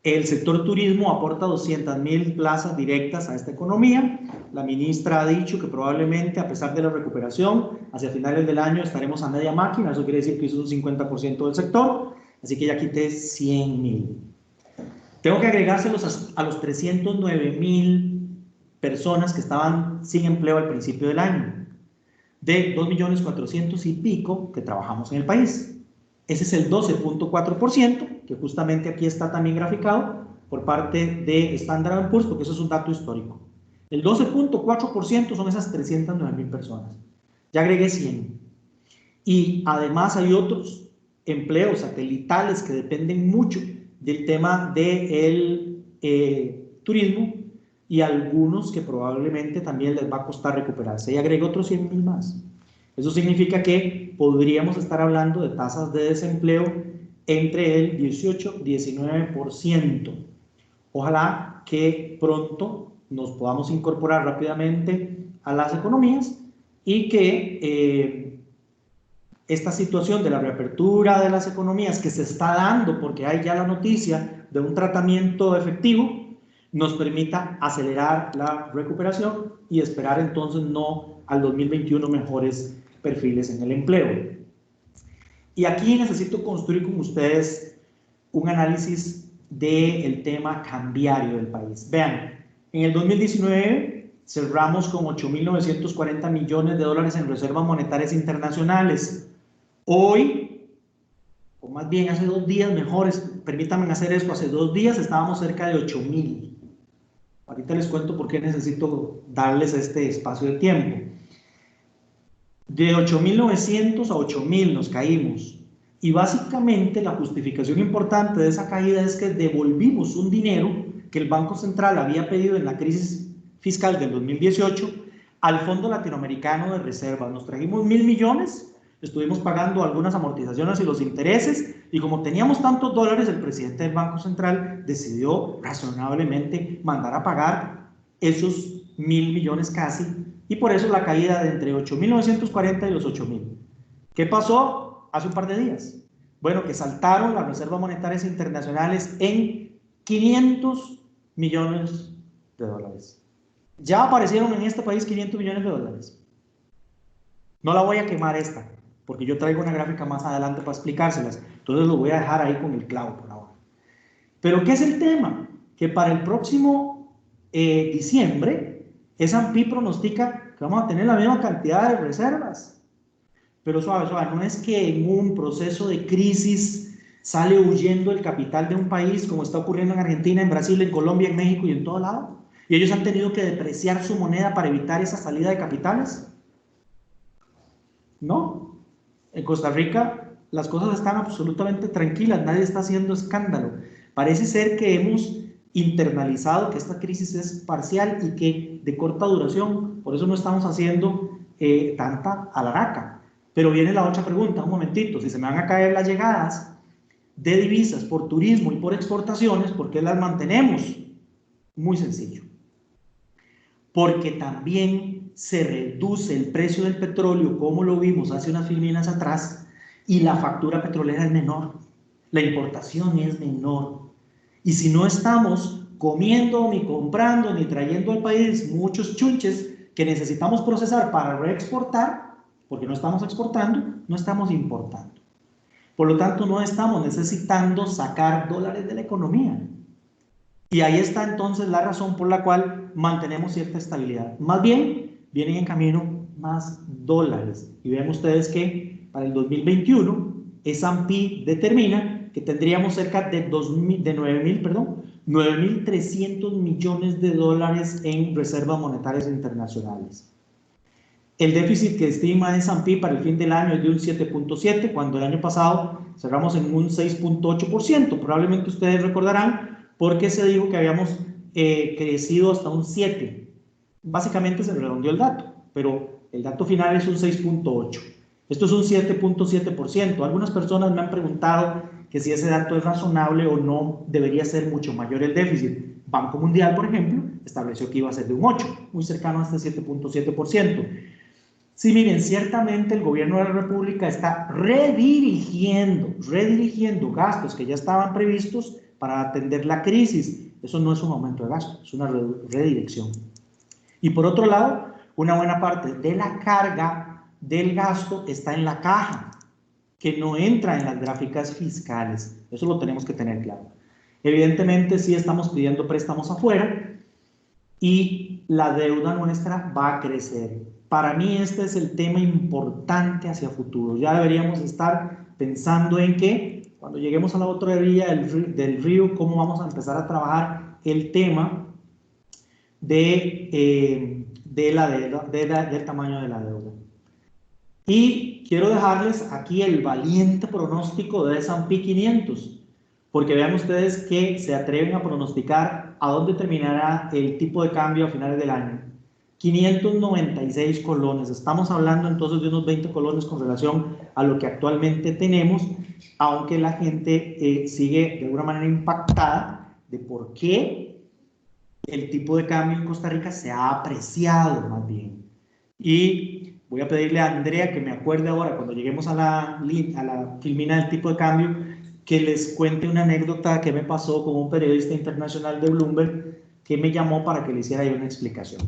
B: El sector turismo aporta 200,000 plazas directas a esta economía. La ministra ha dicho que probablemente, a pesar de la recuperación, hacia finales del año estaremos a media máquina. Eso quiere decir que eso es un 50% del sector. Así que ya quité 100,000. Tengo que agregárselos a los 309,000 personas que estaban sin empleo al principio del año, de 2.400.000 y pico que trabajamos en el país. Ese es el 12,4%, que justamente aquí está también graficado por parte de Standard & Poor's, porque eso es un dato histórico. El 12,4% son esas 309,000 personas. Ya agregué 100. Y además hay otros empleos satelitales que dependen mucho del tema del turismo y algunos que probablemente también les va a costar recuperarse. Y agregué otros 100,000 más. Eso significa que podríamos estar hablando de tasas de desempleo entre el 18 y 19%. Ojalá que pronto nos podamos incorporar rápidamente a las economías y que esta situación de la reapertura de las economías que se está dando porque hay ya la noticia de un tratamiento efectivo nos permita acelerar la recuperación y esperar entonces no al 2021 mejores perfiles en el empleo. Y aquí necesito construir con ustedes un análisis del tema cambiario del país. Vean, en el 2019 cerramos con 8.940 millones de dólares en reservas monetarias internacionales. Hoy, o más bien hace 2 días mejores, permítanme hacer esto, hace 2 días estábamos cerca de 8.000. Ahorita les cuento por qué necesito darles este espacio de tiempo. De 8.900 a 8.000 nos caímos. Y básicamente la justificación importante de esa caída es que devolvimos un dinero que el Banco Central había pedido en la crisis fiscal del 2018 al Fondo Latinoamericano de Reservas. Nos trajimos 1.000 millones, estuvimos pagando algunas amortizaciones y los intereses, y como teníamos tantos dólares, el presidente del Banco Central decidió razonablemente mandar a pagar esos 1.000 millones casi, y por eso la caída de entre 8.940 y los 8.000. ¿Qué pasó hace un par de días? Bueno, que saltaron las reservas monetarias internacionales en 500 millones de dólares. Ya aparecieron en este país 500 millones de dólares. No la voy a quemar esta, porque yo traigo una gráfica más adelante para explicárselas. Entonces lo voy a dejar ahí con el clavo por ahora. Pero ¿qué es el tema? Que para el próximo diciembre, S&P pronostica que vamos a tener la misma cantidad de reservas. Pero suave, suave, no es que en un proceso de crisis sale huyendo el capital de un país, como está ocurriendo en Argentina, en Brasil, en Colombia, en México y en todo lado. Y ellos han tenido que depreciar su moneda para evitar esa salida de capitales. No. En Costa Rica las cosas están absolutamente tranquilas, nadie está haciendo escándalo. Parece ser que hemos internalizado que esta crisis es parcial y que de corta duración, por eso no estamos haciendo tanta alaraca. Pero viene la otra pregunta, un momentito, si se me van a caer las llegadas de divisas por turismo y por exportaciones, ¿por qué las mantenemos? Muy sencillo. Porque también se reduce el precio del petróleo, como lo vimos hace unas filminas atrás, y la factura petrolera es menor, la importación es menor. Y si no estamos comiendo, ni comprando, ni trayendo al país muchos chunches que necesitamos procesar para reexportar, porque no estamos exportando, no estamos importando. Por lo tanto, no estamos necesitando sacar dólares de la economía. Y ahí está entonces la razón por la cual mantenemos cierta estabilidad. Más bien, vienen en camino más dólares. Y vean ustedes que para el 2021, S&P determina que tendríamos cerca de 9.300 millones de dólares en reservas monetarias internacionales. El déficit que estima S&P para el fin del año es de un 7.7, cuando el año pasado cerramos en un 6.8%. Probablemente ustedes recordarán porque se dijo que habíamos crecido hasta un 7. Básicamente se redondeó el dato, pero el dato final es un 6.8. Esto es un 7.7%. Algunas personas me han preguntado que si ese dato es razonable o no, debería ser mucho mayor el déficit. Banco Mundial, por ejemplo, estableció que iba a ser de un 8, muy cercano a este 7.7%. Sí, miren, ciertamente el gobierno de la República está redirigiendo gastos que ya estaban previstos para atender la crisis. Eso no es un aumento de gasto, es una redirección. Y por otro lado, una buena parte de la carga del gasto está en la caja, que no entra en las gráficas fiscales. Eso lo tenemos que tener claro. Evidentemente, sí estamos pidiendo préstamos afuera y la deuda nuestra va a crecer. Para mí este es el tema importante hacia futuro. Ya deberíamos estar pensando en que cuando lleguemos a la otra orilla del río, cómo vamos a empezar a trabajar el tema del tamaño de la deuda. Y quiero dejarles aquí el valiente pronóstico de S&P 500, porque vean ustedes que se atreven a pronosticar a dónde terminará el tipo de cambio a finales del año. 596 colones, estamos hablando entonces de unos 20 colones con relación a lo que actualmente tenemos, aunque la gente sigue de alguna manera impactada de por qué el tipo de cambio en Costa Rica se ha apreciado más bien. Y voy a pedirle a Andrea que me acuerde ahora, cuando lleguemos a la filmina del tipo de cambio, que les cuente una anécdota que me pasó con un periodista internacional de Bloomberg que me llamó para que le hiciera yo una explicación.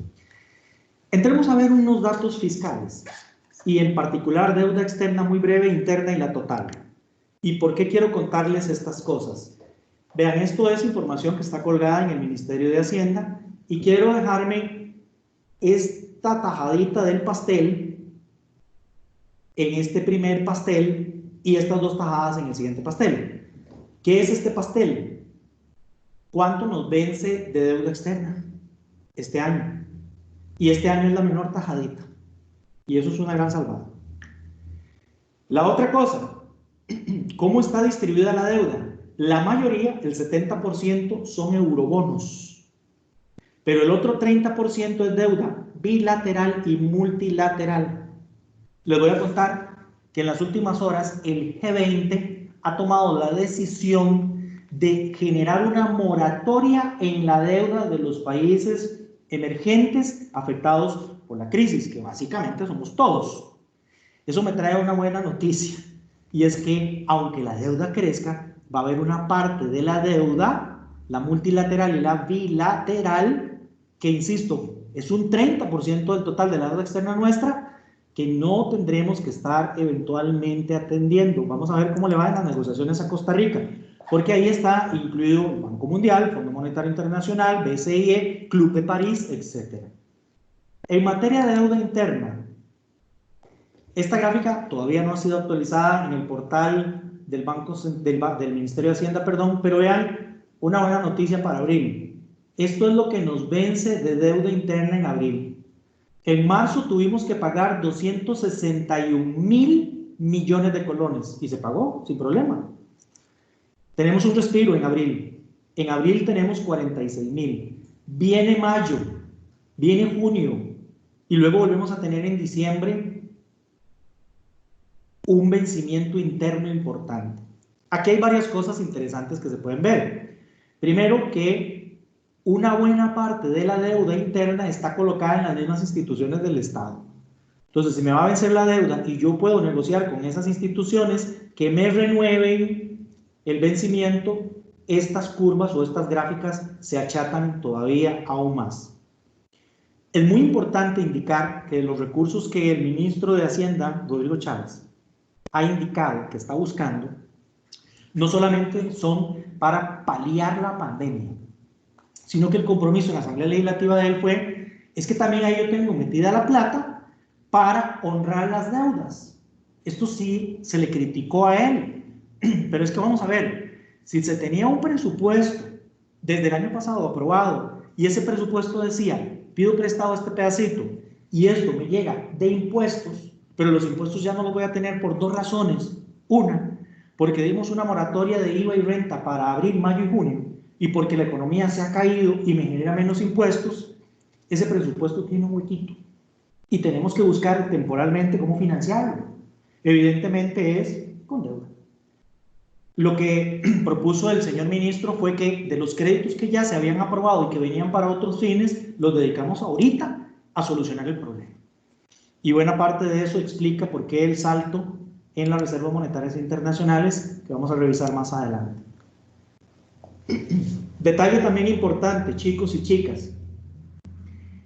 B: Entremos a ver unos datos fiscales y en particular deuda externa muy breve, interna y la total. ¿Y por qué quiero contarles estas cosas? Vean, esto es información que está colgada en el Ministerio de Hacienda y quiero dejarme esta tajadita del pastel en este primer pastel y estas dos tajadas en el siguiente pastel. ¿Qué es este pastel? ¿Cuánto nos vence de deuda externa este año? Y este año es la menor tajadita. Y eso es una gran salvada. La otra cosa, ¿Cómo está distribuida la deuda? La mayoría, el 70%, son eurobonos, pero el otro 30% es deuda bilateral y multilateral. Les voy a contar que en las últimas horas el G20 ha tomado la decisión de generar una moratoria en la deuda de los países emergentes afectados por la crisis, que básicamente somos todos. Eso me trae una buena noticia, y es que aunque la deuda crezca, va a haber una parte de la deuda, la multilateral y la bilateral, que insisto, es un 30% del total de la deuda externa nuestra, que no tendremos que estar eventualmente atendiendo. Vamos a ver cómo le van las negociaciones a Costa Rica, porque ahí está incluido el Banco Mundial, Fondo Monetario Internacional, BCE, Club de París, etc. En materia de deuda interna, esta gráfica todavía no ha sido actualizada en el portal del Ministerio de Hacienda, pero vean una buena noticia para abril. Esto es lo que nos vence de deuda interna en abril. En marzo tuvimos que pagar 261.000 millones de colones y se pagó sin problema. Tenemos un respiro en abril. En abril tenemos 46.000. Viene mayo, viene junio y luego volvemos a tener en diciembre un vencimiento interno importante. Aquí hay varias cosas interesantes que se pueden ver. Primero, que una buena parte de la deuda interna está colocada en las mismas instituciones del Estado. Entonces, si me va a vencer la deuda y yo puedo negociar con esas instituciones que me renueven el vencimiento, estas curvas o estas gráficas se achatan todavía aún más. Es muy importante indicar que los recursos que el ministro de Hacienda, Rodrigo Chávez, ha indicado que está buscando, no solamente son para paliar la pandemia, sino que el compromiso en la Asamblea Legislativa de él es que también ahí yo tengo metida la plata para honrar las deudas. Esto sí se le criticó a él, pero es que vamos a ver, si se tenía un presupuesto desde el año pasado aprobado y ese presupuesto decía, pido prestado este pedacito y esto me llega de impuestos, pero los impuestos ya no los voy a tener por dos razones. Una, porque dimos una moratoria de IVA y renta para abril, mayo y junio, y porque la economía se ha caído y me genera menos impuestos, ese presupuesto tiene un huequito. Y tenemos que buscar temporalmente cómo financiarlo. Evidentemente es con deuda. Lo que propuso el señor ministro fue que de los créditos que ya se habían aprobado y que venían para otros fines, los dedicamos ahorita a solucionar el problema. Y buena parte de eso explica por qué el salto en las reservas monetarias internacionales, que vamos a revisar más adelante. Detalle también importante, chicos y chicas.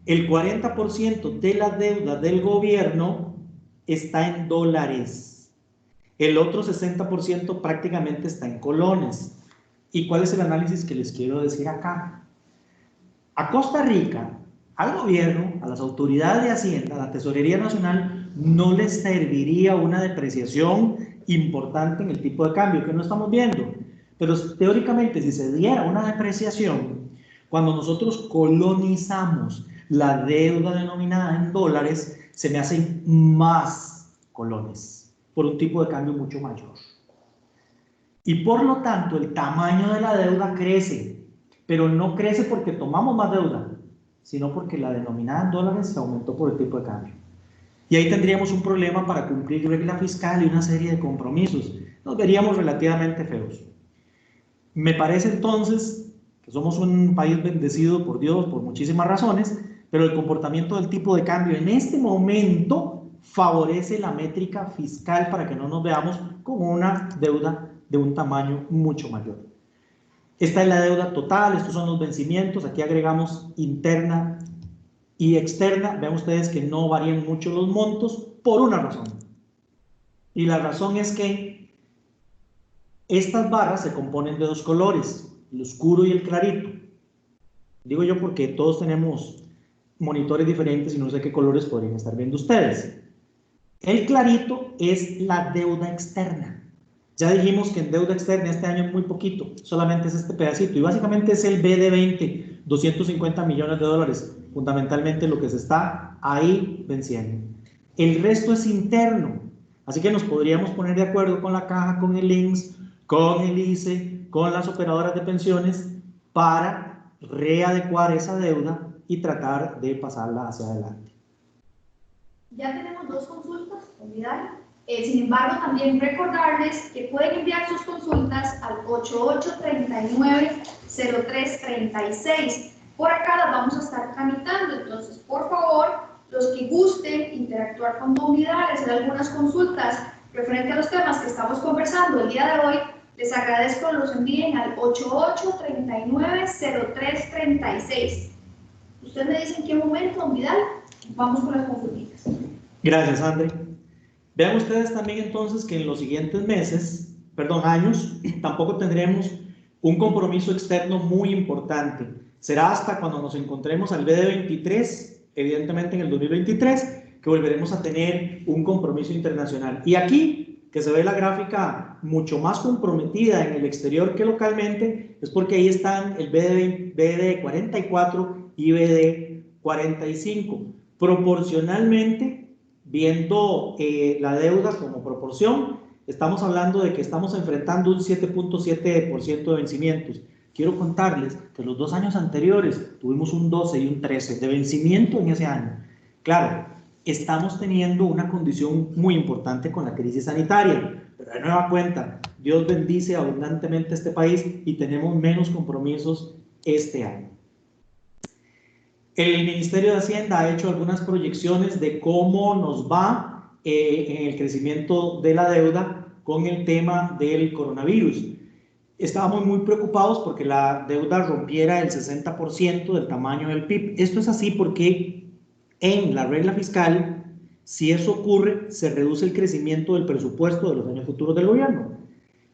B: El 40% de la deuda del gobierno está en dólares. El otro 60% prácticamente está en colones. ¿Y cuál es el análisis que les quiero decir acá? A Costa Rica, al gobierno, a las autoridades de Hacienda, a la Tesorería Nacional, no les serviría una depreciación importante en el tipo de cambio, que no estamos viendo. Pero teóricamente, si se diera una depreciación, cuando nosotros colonizamos la deuda denominada en dólares, se me hacen más colones, por un tipo de cambio mucho mayor. Y por lo tanto, el tamaño de la deuda crece, pero no crece porque tomamos más deuda, sino porque la denominada en dólares se aumentó por el tipo de cambio. Y ahí tendríamos un problema para cumplir regla fiscal y una serie de compromisos. Nos veríamos relativamente feos. Me parece entonces que somos un país bendecido por Dios por muchísimas razones, pero el comportamiento del tipo de cambio en este momento favorece la métrica fiscal para que no nos veamos con una deuda de un tamaño mucho mayor. Esta es la deuda total, estos son los vencimientos, aquí agregamos interna y externa. Vean ustedes que no varían mucho los montos por una razón. Y la razón es que estas barras se componen de dos colores, el oscuro y el clarito. Digo yo porque todos tenemos monitores diferentes y no sé qué colores podrían estar viendo ustedes. El clarito es la deuda externa. Ya dijimos que en deuda externa este año es muy poquito, solamente es este pedacito, y básicamente es el BD20, 250 millones de dólares, fundamentalmente lo que se está ahí venciendo. El resto es interno, Así que nos podríamos poner de acuerdo con la Caja, con el INSS, con el ICE, con las operadoras de pensiones para readecuar esa deuda y tratar de pasarla hacia adelante.
C: Ya tenemos 2 consultas, olvidar. Sin embargo, también recordarles que pueden enviar sus consultas al 8839-0336. Por acá las vamos a estar tramitando, entonces, por favor, los que gusten interactuar con Don Vidal, hacer algunas consultas referente a los temas que estamos conversando el día de hoy, les agradezco los envíen al 8839-0336. Usted me dice en qué momento, Don Vidal, vamos con las consultitas.
B: Gracias, André. Vean ustedes también entonces que en los siguientes años, tampoco tendremos un compromiso externo muy importante. Será hasta cuando nos encontremos al BD23, evidentemente en el 2023, que volveremos a tener un compromiso internacional. Y aquí, que se ve la gráfica mucho más comprometida en el exterior que localmente, es porque ahí están el BD44 y BD45. Proporcionalmente, viendo la deuda como proporción, estamos hablando de que estamos enfrentando un 7.7% de vencimientos. Quiero contarles que los 2 años anteriores tuvimos un 12 y un 13 de vencimiento en ese año. Claro, estamos teniendo una condición muy importante con la crisis sanitaria, pero de nueva cuenta, Dios bendice abundantemente este país y tenemos menos compromisos este año. El Ministerio de Hacienda ha hecho algunas proyecciones de cómo nos va en el crecimiento de la deuda con el tema del coronavirus. Estábamos muy preocupados porque la deuda rompiera el 60% del tamaño del PIB. Esto es así porque en la regla fiscal, si eso ocurre, se reduce el crecimiento del presupuesto de los años futuros del gobierno.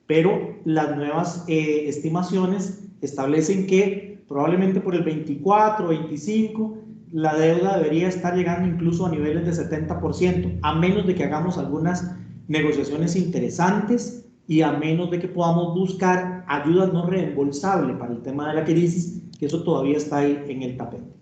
B: Pero las nuevas estimaciones establecen que probablemente por el 24, 25, la deuda debería estar llegando incluso a niveles de 70%, a menos de que hagamos algunas negociaciones interesantes y a menos de que podamos buscar ayudas no reembolsables para el tema de la crisis, que eso todavía está ahí en el tapete.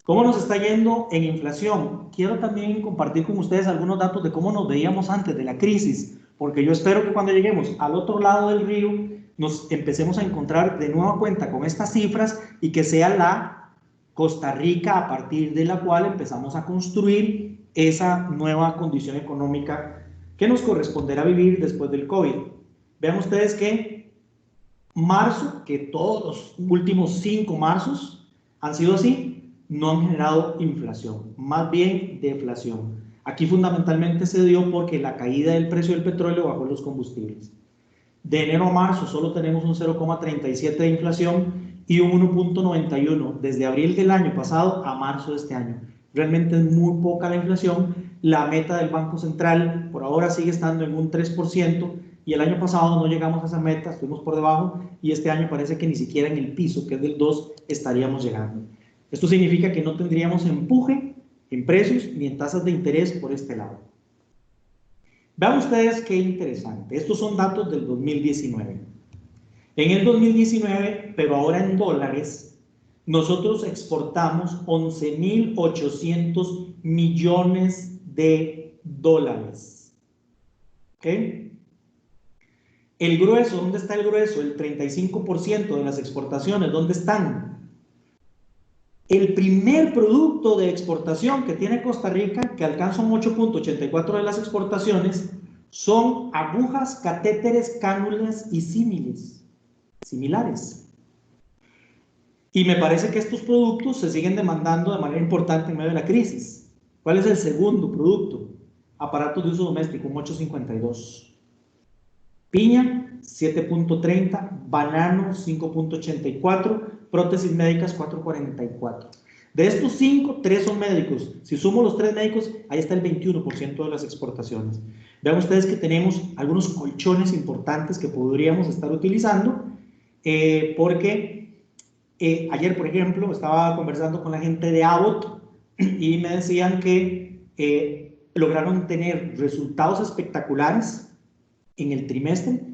B: ¿Cómo nos está yendo en inflación? Quiero también compartir con ustedes algunos datos de cómo nos veíamos antes de la crisis, porque yo espero que cuando lleguemos al otro lado del río nos empecemos a encontrar de nueva cuenta con estas cifras y que sea la Costa Rica a partir de la cual empezamos a construir esa nueva condición económica que nos corresponderá vivir después del COVID. Vean ustedes que marzo, que todos los últimos 5 marzos han sido así, no han generado inflación, más bien deflación. Aquí fundamentalmente se dio porque la caída del precio del petróleo bajó los combustibles. De enero a marzo solo tenemos un 0,37 de inflación y un 1,91 desde abril del año pasado a marzo de este año. Realmente es muy poca la inflación. La meta del Banco Central por ahora sigue estando en un 3% y el año pasado no llegamos a esa meta, estuvimos por debajo y este año parece que ni siquiera en el piso, que es del 2, estaríamos llegando. Esto significa que no tendríamos empuje en precios ni en tasas de interés por este lado. Vean ustedes qué interesante. Estos son datos del 2019. En el 2019, pero ahora en dólares, nosotros exportamos 11.800 millones de dólares. ¿Ok? El grueso, ¿dónde está el grueso? El 35% de las exportaciones, ¿dónde están? El primer producto de exportación que tiene Costa Rica, que alcanza un 8.84 de las exportaciones, son agujas, catéteres, cánulas y similares. Y me parece que estos productos se siguen demandando de manera importante en medio de la crisis. ¿Cuál es el segundo producto? Aparatos de uso doméstico, un 8.52. Piña, 7.30. Banano, 5.84. Prótesis médicas, 4.44. De estos 5, 3 son médicos. Si sumo los 3 médicos, ahí está el 21% de las exportaciones. Vean ustedes que tenemos algunos colchones importantes que podríamos estar utilizando, porque ayer, por ejemplo, estaba conversando con la gente de Abbott y me decían que lograron tener resultados espectaculares en el trimestre.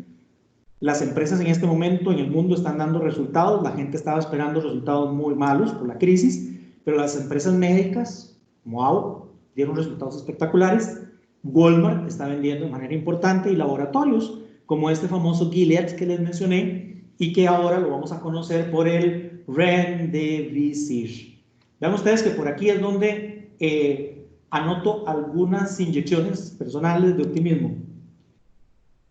B: Las empresas en este momento en el mundo están dando resultados, la gente estaba esperando resultados muy malos por la crisis, pero las empresas médicas, como Abbott, dieron resultados espectaculares. Walmart está vendiendo de manera importante y laboratorios como este famoso Gilead que les mencioné y que ahora lo vamos a conocer por el Remdesivir. Vean ustedes que por aquí es donde anoto algunas inyecciones personales de optimismo.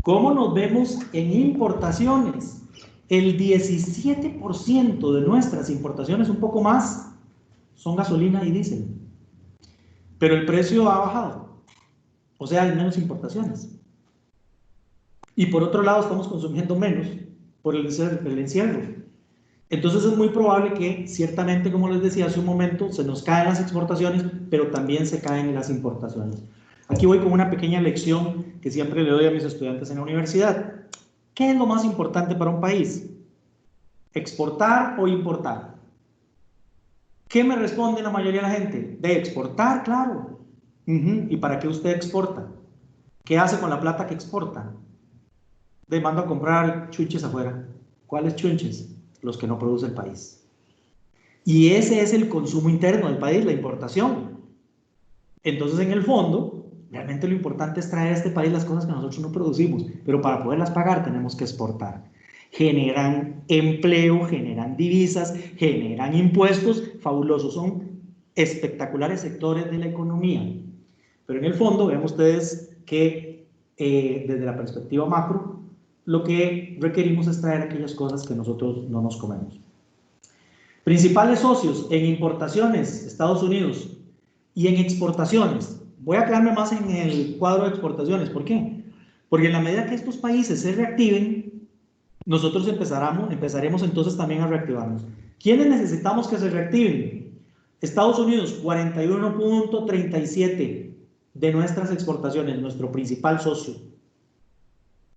B: ¿Cómo nos vemos en importaciones? El 17% de nuestras importaciones, un poco más, son gasolina y diésel. Pero el precio ha bajado. O sea, hay menos importaciones. Y por otro lado, estamos consumiendo menos por el encierro. Entonces es muy probable que, ciertamente, como les decía hace un momento, se nos caen las exportaciones, pero también se caen las importaciones. Aquí voy con una pequeña lección que siempre le doy a mis estudiantes en la universidad. ¿Qué es lo más importante para un país? ¿Exportar o importar? ¿Qué me responde la mayoría de la gente? De exportar, claro. ¿Y para qué usted exporta? ¿Qué hace con la plata que exporta? De mando a comprar chunches afuera. ¿Cuáles chunches? Los que no produce el país. Y ese es el consumo interno del país, la importación. Entonces, en el fondo, realmente lo importante es traer a este país las cosas que nosotros no producimos, pero para poderlas pagar tenemos que exportar. Generan empleo, generan divisas, generan impuestos, fabulosos, son espectaculares sectores de la economía. Pero en el fondo, vean ustedes que desde la perspectiva macro, lo que requerimos es traer aquellas cosas que nosotros no nos comemos. Principales socios en importaciones, Estados Unidos, y en exportaciones. Voy a quedarme más en el cuadro de exportaciones. ¿Por qué? Porque en la medida que estos países se reactiven, nosotros empezaremos entonces también a reactivarnos. ¿Quiénes necesitamos que se reactiven? Estados Unidos, 41.37 de nuestras exportaciones, nuestro principal socio.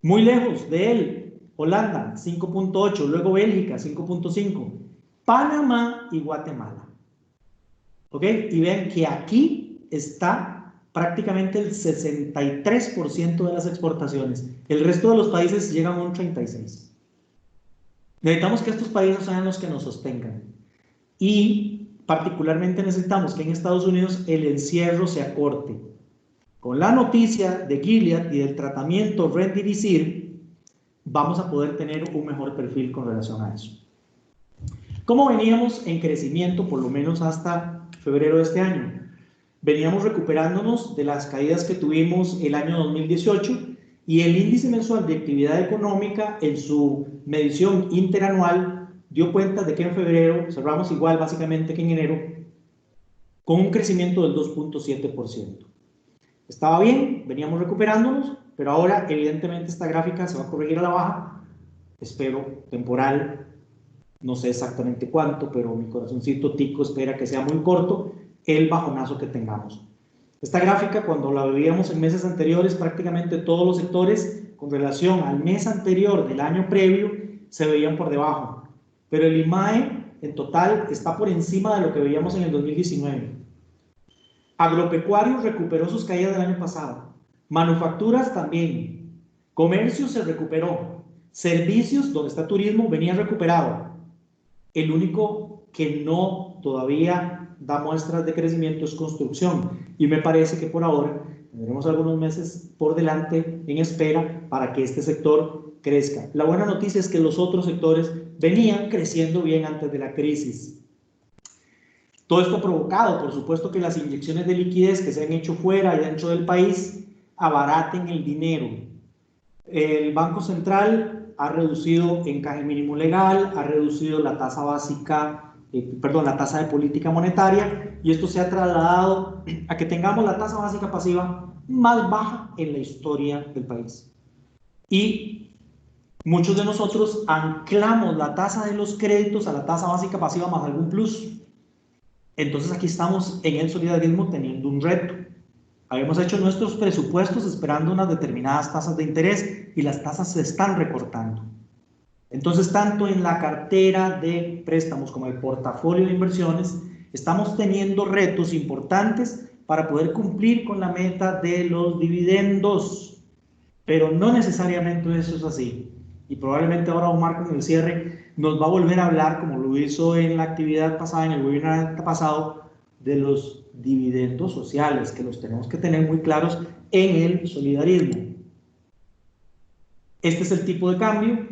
B: Muy lejos de él, Holanda, 5.8, luego Bélgica, 5.5, Panamá y Guatemala. ¿Ok? Y ven que aquí está prácticamente el 63% de las exportaciones. El resto de los países llegan a un 36%. Necesitamos que estos países sean los que nos sostengan. Y particularmente necesitamos que en Estados Unidos el encierro se acorte. Con la noticia de Gilead y del tratamiento Remdesivir, vamos a poder tener un mejor perfil con relación a eso. ¿Cómo veníamos en crecimiento, por lo menos hasta febrero de este año? Veníamos recuperándonos de las caídas que tuvimos el año 2018 y el índice mensual de actividad económica en su medición interanual dio cuenta de que en febrero cerramos igual básicamente que en enero, con un crecimiento del 2.7%. Estaba bien, veníamos recuperándonos, pero ahora evidentemente esta gráfica se va a corregir a la baja, espero temporal, no sé exactamente cuánto, pero mi corazoncito tico espera que sea muy corto el bajonazo que tengamos. Esta gráfica, cuando la veíamos en meses anteriores, prácticamente todos los sectores con relación al mes anterior del año previo se veían por debajo, pero el IMAE en total está por encima de lo que veíamos en el 2019. Agropecuario recuperó sus caídas del año pasado. Manufacturas también. Comercio se recuperó. Servicios, donde está turismo, venía recuperado. El único que no todavía da muestras de crecimiento es construcción. Y me parece que por ahora tendremos algunos meses por delante en espera para que este sector crezca. La buena noticia es que los otros sectores venían creciendo bien antes de la crisis. Todo esto provocado, por supuesto, que las inyecciones de liquidez que se han hecho fuera y dentro del país abaraten el dinero. El Banco Central ha reducido encaje mínimo legal, ha reducido la tasa básica, la tasa de política monetaria, y esto se ha trasladado a que tengamos la tasa básica pasiva más baja en la historia del país. Y muchos de nosotros anclamos la tasa de los créditos a la tasa básica pasiva más algún plus. Entonces aquí estamos en el solidarismo teniendo un reto. Habíamos hecho nuestros presupuestos esperando unas determinadas tasas de interés y las tasas se están recortando. Entonces, tanto en la cartera de préstamos como el portafolio de inversiones, estamos teniendo retos importantes para poder cumplir con la meta de los dividendos. Pero no necesariamente eso es así. Y probablemente ahora Omar, con el cierre, nos va a volver a hablar, como lo hizo en la actividad pasada, en el webinar pasado, de dividendos sociales, que los tenemos que tener muy claros en el solidarismo. Este es el tipo de cambio.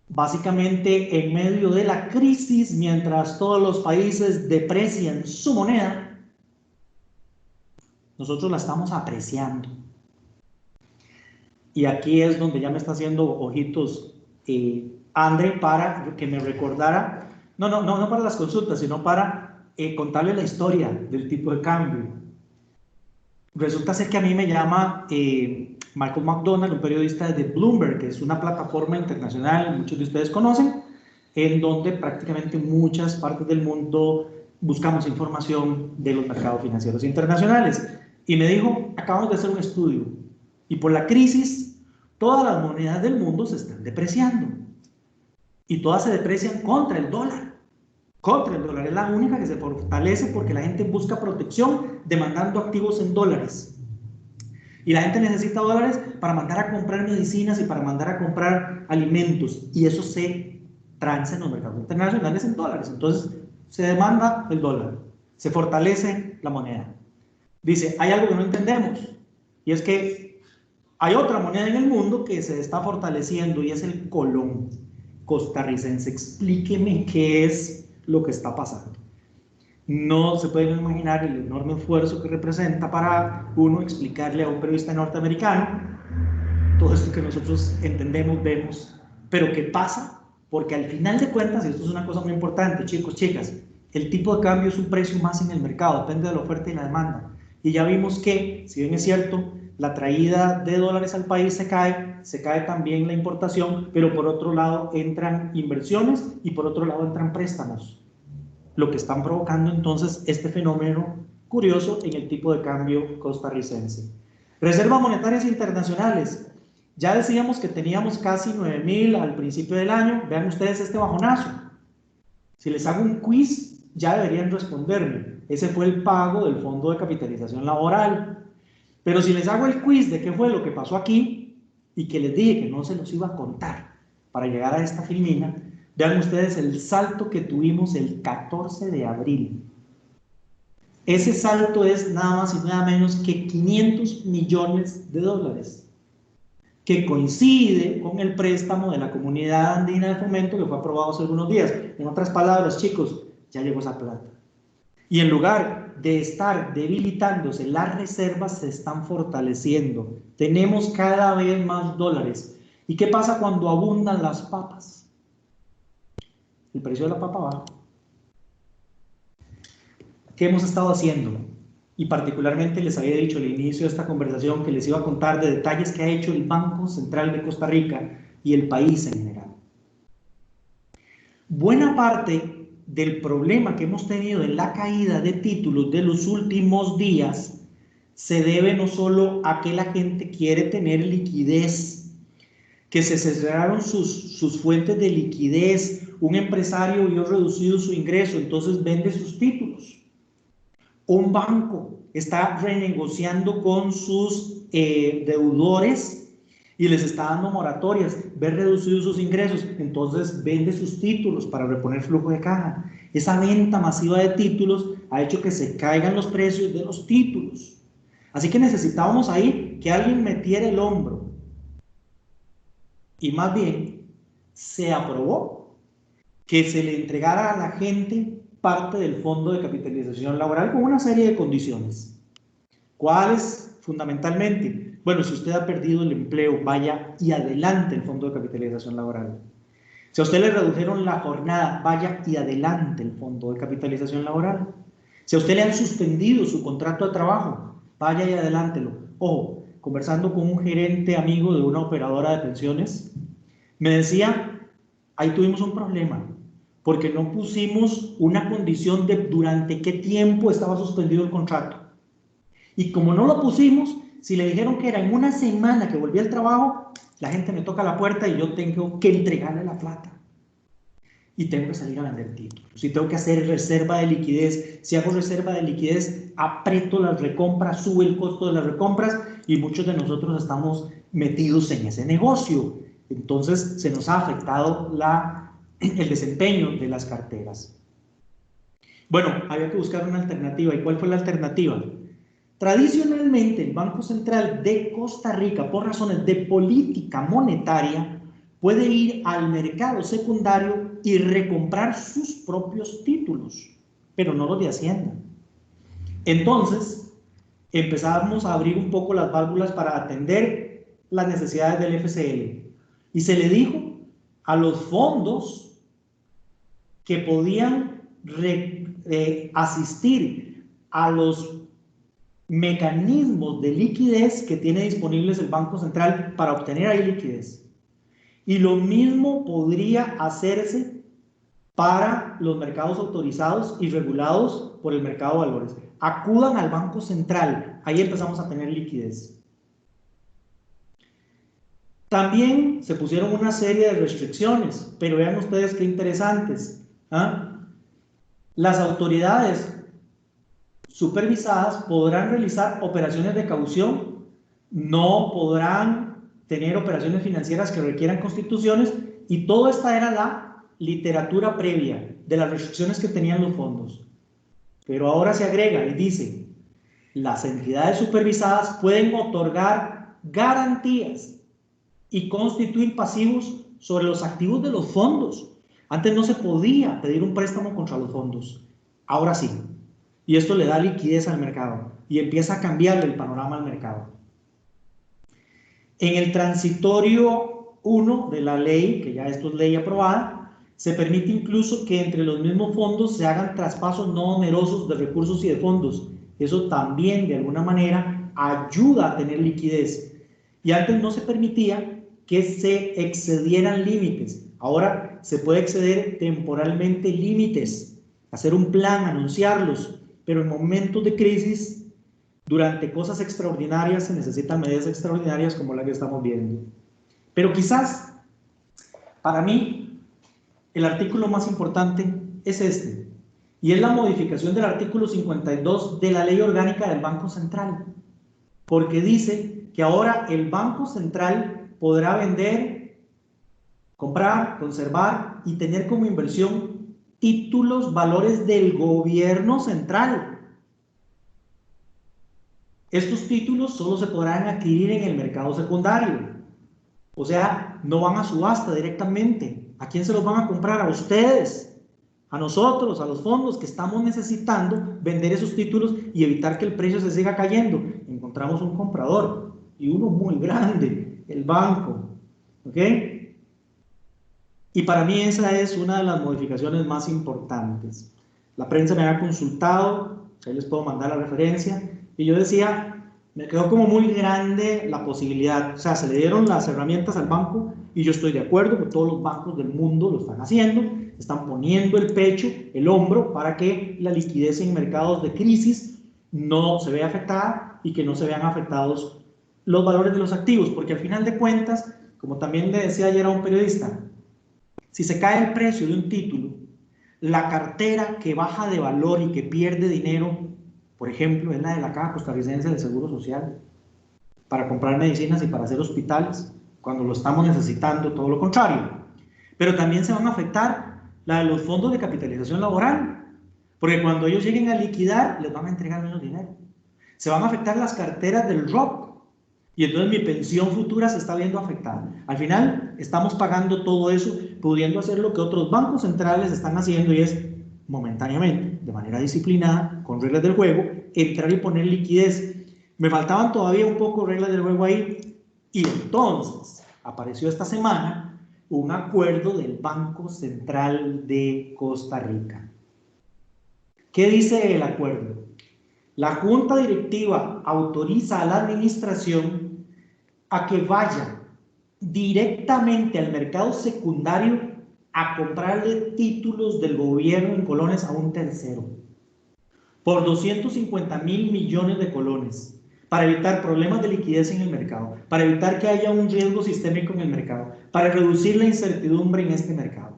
B: Básicamente, en medio de la crisis, mientras todos los países deprecian su moneda, nosotros la estamos apreciando. Y aquí es donde ya me está haciendo ojitos André para que me recordara, no para las consultas, sino para contarle la historia del tipo de cambio. Resulta ser que a mí me llama Michael McDonald, un periodista de Bloomberg, que es una plataforma internacional, muchos de ustedes conocen, en donde prácticamente muchas partes del mundo buscamos información de los mercados financieros internacionales. Y me dijo, acabamos de hacer un estudio, y por la crisis, todas las monedas del mundo se están depreciando. Y todas se deprecian contra el dólar. Contra el dólar. Es la única que se fortalece porque la gente busca protección demandando activos en dólares. Y la gente necesita dólares para mandar a comprar medicinas y para mandar a comprar alimentos. Y eso se transa en los mercados internacionales en dólares. Entonces se demanda el dólar. Se fortalece la moneda. Dice, hay algo que no entendemos. Y es que hay otra moneda en el mundo que se está fortaleciendo y es el colón costarricense. Explíqueme qué es lo que está pasando. No se pueden imaginar el enorme esfuerzo que representa para uno explicarle a un periodista norteamericano todo esto que nosotros entendemos, vemos, pero ¿qué pasa? Porque al final de cuentas, y esto es una cosa muy importante, chicos, chicas, el tipo de cambio es un precio más en el mercado, depende de la oferta y la demanda. Y ya vimos que, si bien es cierto, la traída de dólares al país se cae también la importación, pero por otro lado entran inversiones y por otro lado entran préstamos, lo que están provocando entonces este fenómeno curioso en el tipo de cambio costarricense. Reservas monetarias internacionales. Ya decíamos que teníamos casi 9.000 al principio del año. Vean ustedes este bajonazo. Si les hago un quiz, ya deberían responderme. Ese fue el pago del Fondo de Capitalización Laboral. Pero si les hago el quiz de qué fue lo que pasó aquí y que les dije que no se los iba a contar para llegar a esta filmina, vean ustedes el salto que tuvimos el 14 de abril. Ese salto es nada más y nada menos que 500 millones de dólares, que coincide con el préstamo de la Comunidad Andina de Fomento que fue aprobado hace algunos días. En otras palabras, chicos, ya llegó esa plata. Y en lugar de estar debilitándose, las reservas se están fortaleciendo. Tenemos cada vez más dólares. ¿Y qué pasa cuando abundan las papas? El precio de la papa baja. ¿Qué hemos estado haciendo? Y particularmente les había dicho al inicio de esta conversación que les iba a contar de detalles que ha hecho el Banco Central de Costa Rica y el país en general. Buena parte del problema que hemos tenido en la caída de títulos de los últimos días se debe no solo a que la gente quiere tener liquidez, que se cerraron sus fuentes de liquidez, un empresario vio reducido su ingreso, entonces vende sus títulos. Un banco está renegociando con sus deudores y les está dando moratorias, ve reducidos sus ingresos, entonces vende sus títulos para reponer flujo de caja. Esa venta masiva de títulos ha hecho que se caigan los precios de los títulos. Así que necesitábamos ahí que alguien metiera el hombro. Y más bien, se aprobó que se le entregara a la gente parte del Fondo de Capitalización Laboral con una serie de condiciones. ¿Cuáles? Fundamentalmente, bueno, si usted ha perdido el empleo, vaya y adelante el Fondo de Capitalización Laboral. Si a usted le redujeron la jornada, vaya y adelante el Fondo de Capitalización Laboral. Si a usted le han suspendido su contrato de trabajo, vaya y adelántelo. Ojo, conversando con un gerente amigo de una operadora de pensiones, me decía, ahí tuvimos un problema, porque no pusimos una condición de durante qué tiempo estaba suspendido el contrato. Y como no lo pusimos, si le dijeron que era en una semana que volvía al trabajo, la gente me toca la puerta y yo tengo que entregarle la plata. Y tengo que salir a vender títulos. Y tengo que hacer reserva de liquidez. Si hago reserva de liquidez, aprieto las recompras, sube el costo de las recompras y muchos de nosotros estamos metidos en ese negocio. Entonces se nos ha afectado el desempeño de las carteras. Bueno, había que buscar una alternativa. ¿Y cuál fue la alternativa? Tradicionalmente, el Banco Central de Costa Rica, por razones de política monetaria, puede ir al mercado secundario y recomprar sus propios títulos, pero no los de Hacienda. Entonces, empezamos a abrir un poco las válvulas para atender las necesidades del FCL. Y se le dijo a los fondos que podían asistir a los mecanismos de liquidez que tiene disponibles el Banco Central para obtener ahí liquidez. Y lo mismo podría hacerse para los mercados autorizados y regulados por el mercado de valores. Acudan al Banco Central, ahí empezamos a tener liquidez. También se pusieron una serie de restricciones, pero vean ustedes qué interesantes. Las autoridades supervisadas podrán realizar operaciones de caución, no podrán tener operaciones financieras que requieran constituciones, y toda esta era la literatura previa de las restricciones que tenían los fondos. Pero ahora se agrega y dice, las entidades supervisadas pueden otorgar garantías y constituir pasivos sobre los activos de los fondos. Antes no se podía pedir un préstamo contra los fondos, ahora sí. Y esto le da liquidez al mercado y empieza a cambiarle el panorama al mercado. En el transitorio 1 de la ley, que ya esto es ley aprobada, se permite incluso que entre los mismos fondos se hagan traspasos no onerosos de recursos y de fondos. Eso también de alguna manera ayuda a tener liquidez. Y antes no se permitía que se excedieran límites. Ahora se puede exceder temporalmente límites, hacer un plan, anunciarlos. Pero en momentos de crisis, durante cosas extraordinarias, se necesitan medidas extraordinarias como la que estamos viendo. Pero quizás, para mí, el artículo más importante es este, y es la modificación del artículo 52 de la Ley Orgánica del Banco Central, porque dice que ahora el Banco Central podrá vender, comprar, conservar y tener como inversión títulos, valores del gobierno central. Estos títulos solo se podrán adquirir en el mercado secundario. O sea, no van a subasta directamente. ¿A quién se los van a comprar? A ustedes, a nosotros, a los fondos que estamos necesitando vender esos títulos y evitar que el precio se siga cayendo. Encontramos un comprador, y uno muy grande, el banco. ¿Ok? Y para mí esa es una de las modificaciones más importantes. La prensa me ha consultado, ahí les puedo mandar la referencia, y yo decía, me quedó como muy grande la posibilidad. O sea, se le dieron las herramientas al banco, y yo estoy de acuerdo, que todos los bancos del mundo lo están haciendo, están poniendo el pecho, el hombro, para que la liquidez en mercados de crisis no se vea afectada y que no se vean afectados los valores de los activos, porque al final de cuentas, como también le decía ayer a un periodista, si se cae el precio de un título, la cartera que baja de valor y que pierde dinero, por ejemplo, es la de la Caja Costarricense del Seguro Social, para comprar medicinas y para hacer hospitales, cuando lo estamos necesitando, todo lo contrario. Pero también se van a afectar la de los fondos de capitalización laboral, porque cuando ellos lleguen a liquidar, les van a entregar menos dinero. Se van a afectar las carteras del ROP, y entonces mi pensión futura se está viendo afectada. Al final, estamos pagando todo eso, pudiendo hacer lo que otros bancos centrales están haciendo, y es, momentáneamente, de manera disciplinada, con reglas del juego, entrar y poner liquidez. Me faltaban todavía un poco reglas del juego ahí, y entonces apareció esta semana un acuerdo del Banco Central de Costa Rica. ¿Qué dice el acuerdo? La Junta Directiva autoriza a la administración a que vaya directamente al mercado secundario a comprarle títulos del gobierno en colones a un tercero por 250.000 millones de colones, para evitar problemas de liquidez en el mercado, para evitar que haya un riesgo sistémico en el mercado, para reducir la incertidumbre en este mercado.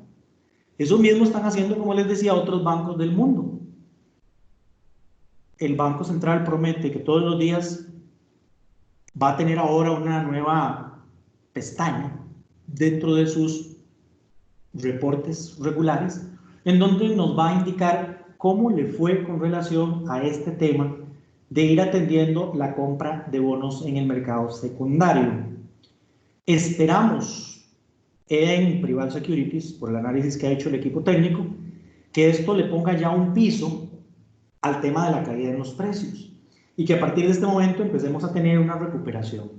B: Eso mismo están haciendo, como les decía, otros bancos del mundo. El Banco Central promete que todos los días va a tener ahora una nueva pestaña dentro de sus reportes regulares, en donde nos va a indicar cómo le fue con relación a este tema de ir atendiendo la compra de bonos en el mercado secundario. Esperamos en Prival Securities, por el análisis que ha hecho el equipo técnico, que esto le ponga ya un piso al tema de la caída en los precios y que a partir de este momento empecemos a tener una recuperación.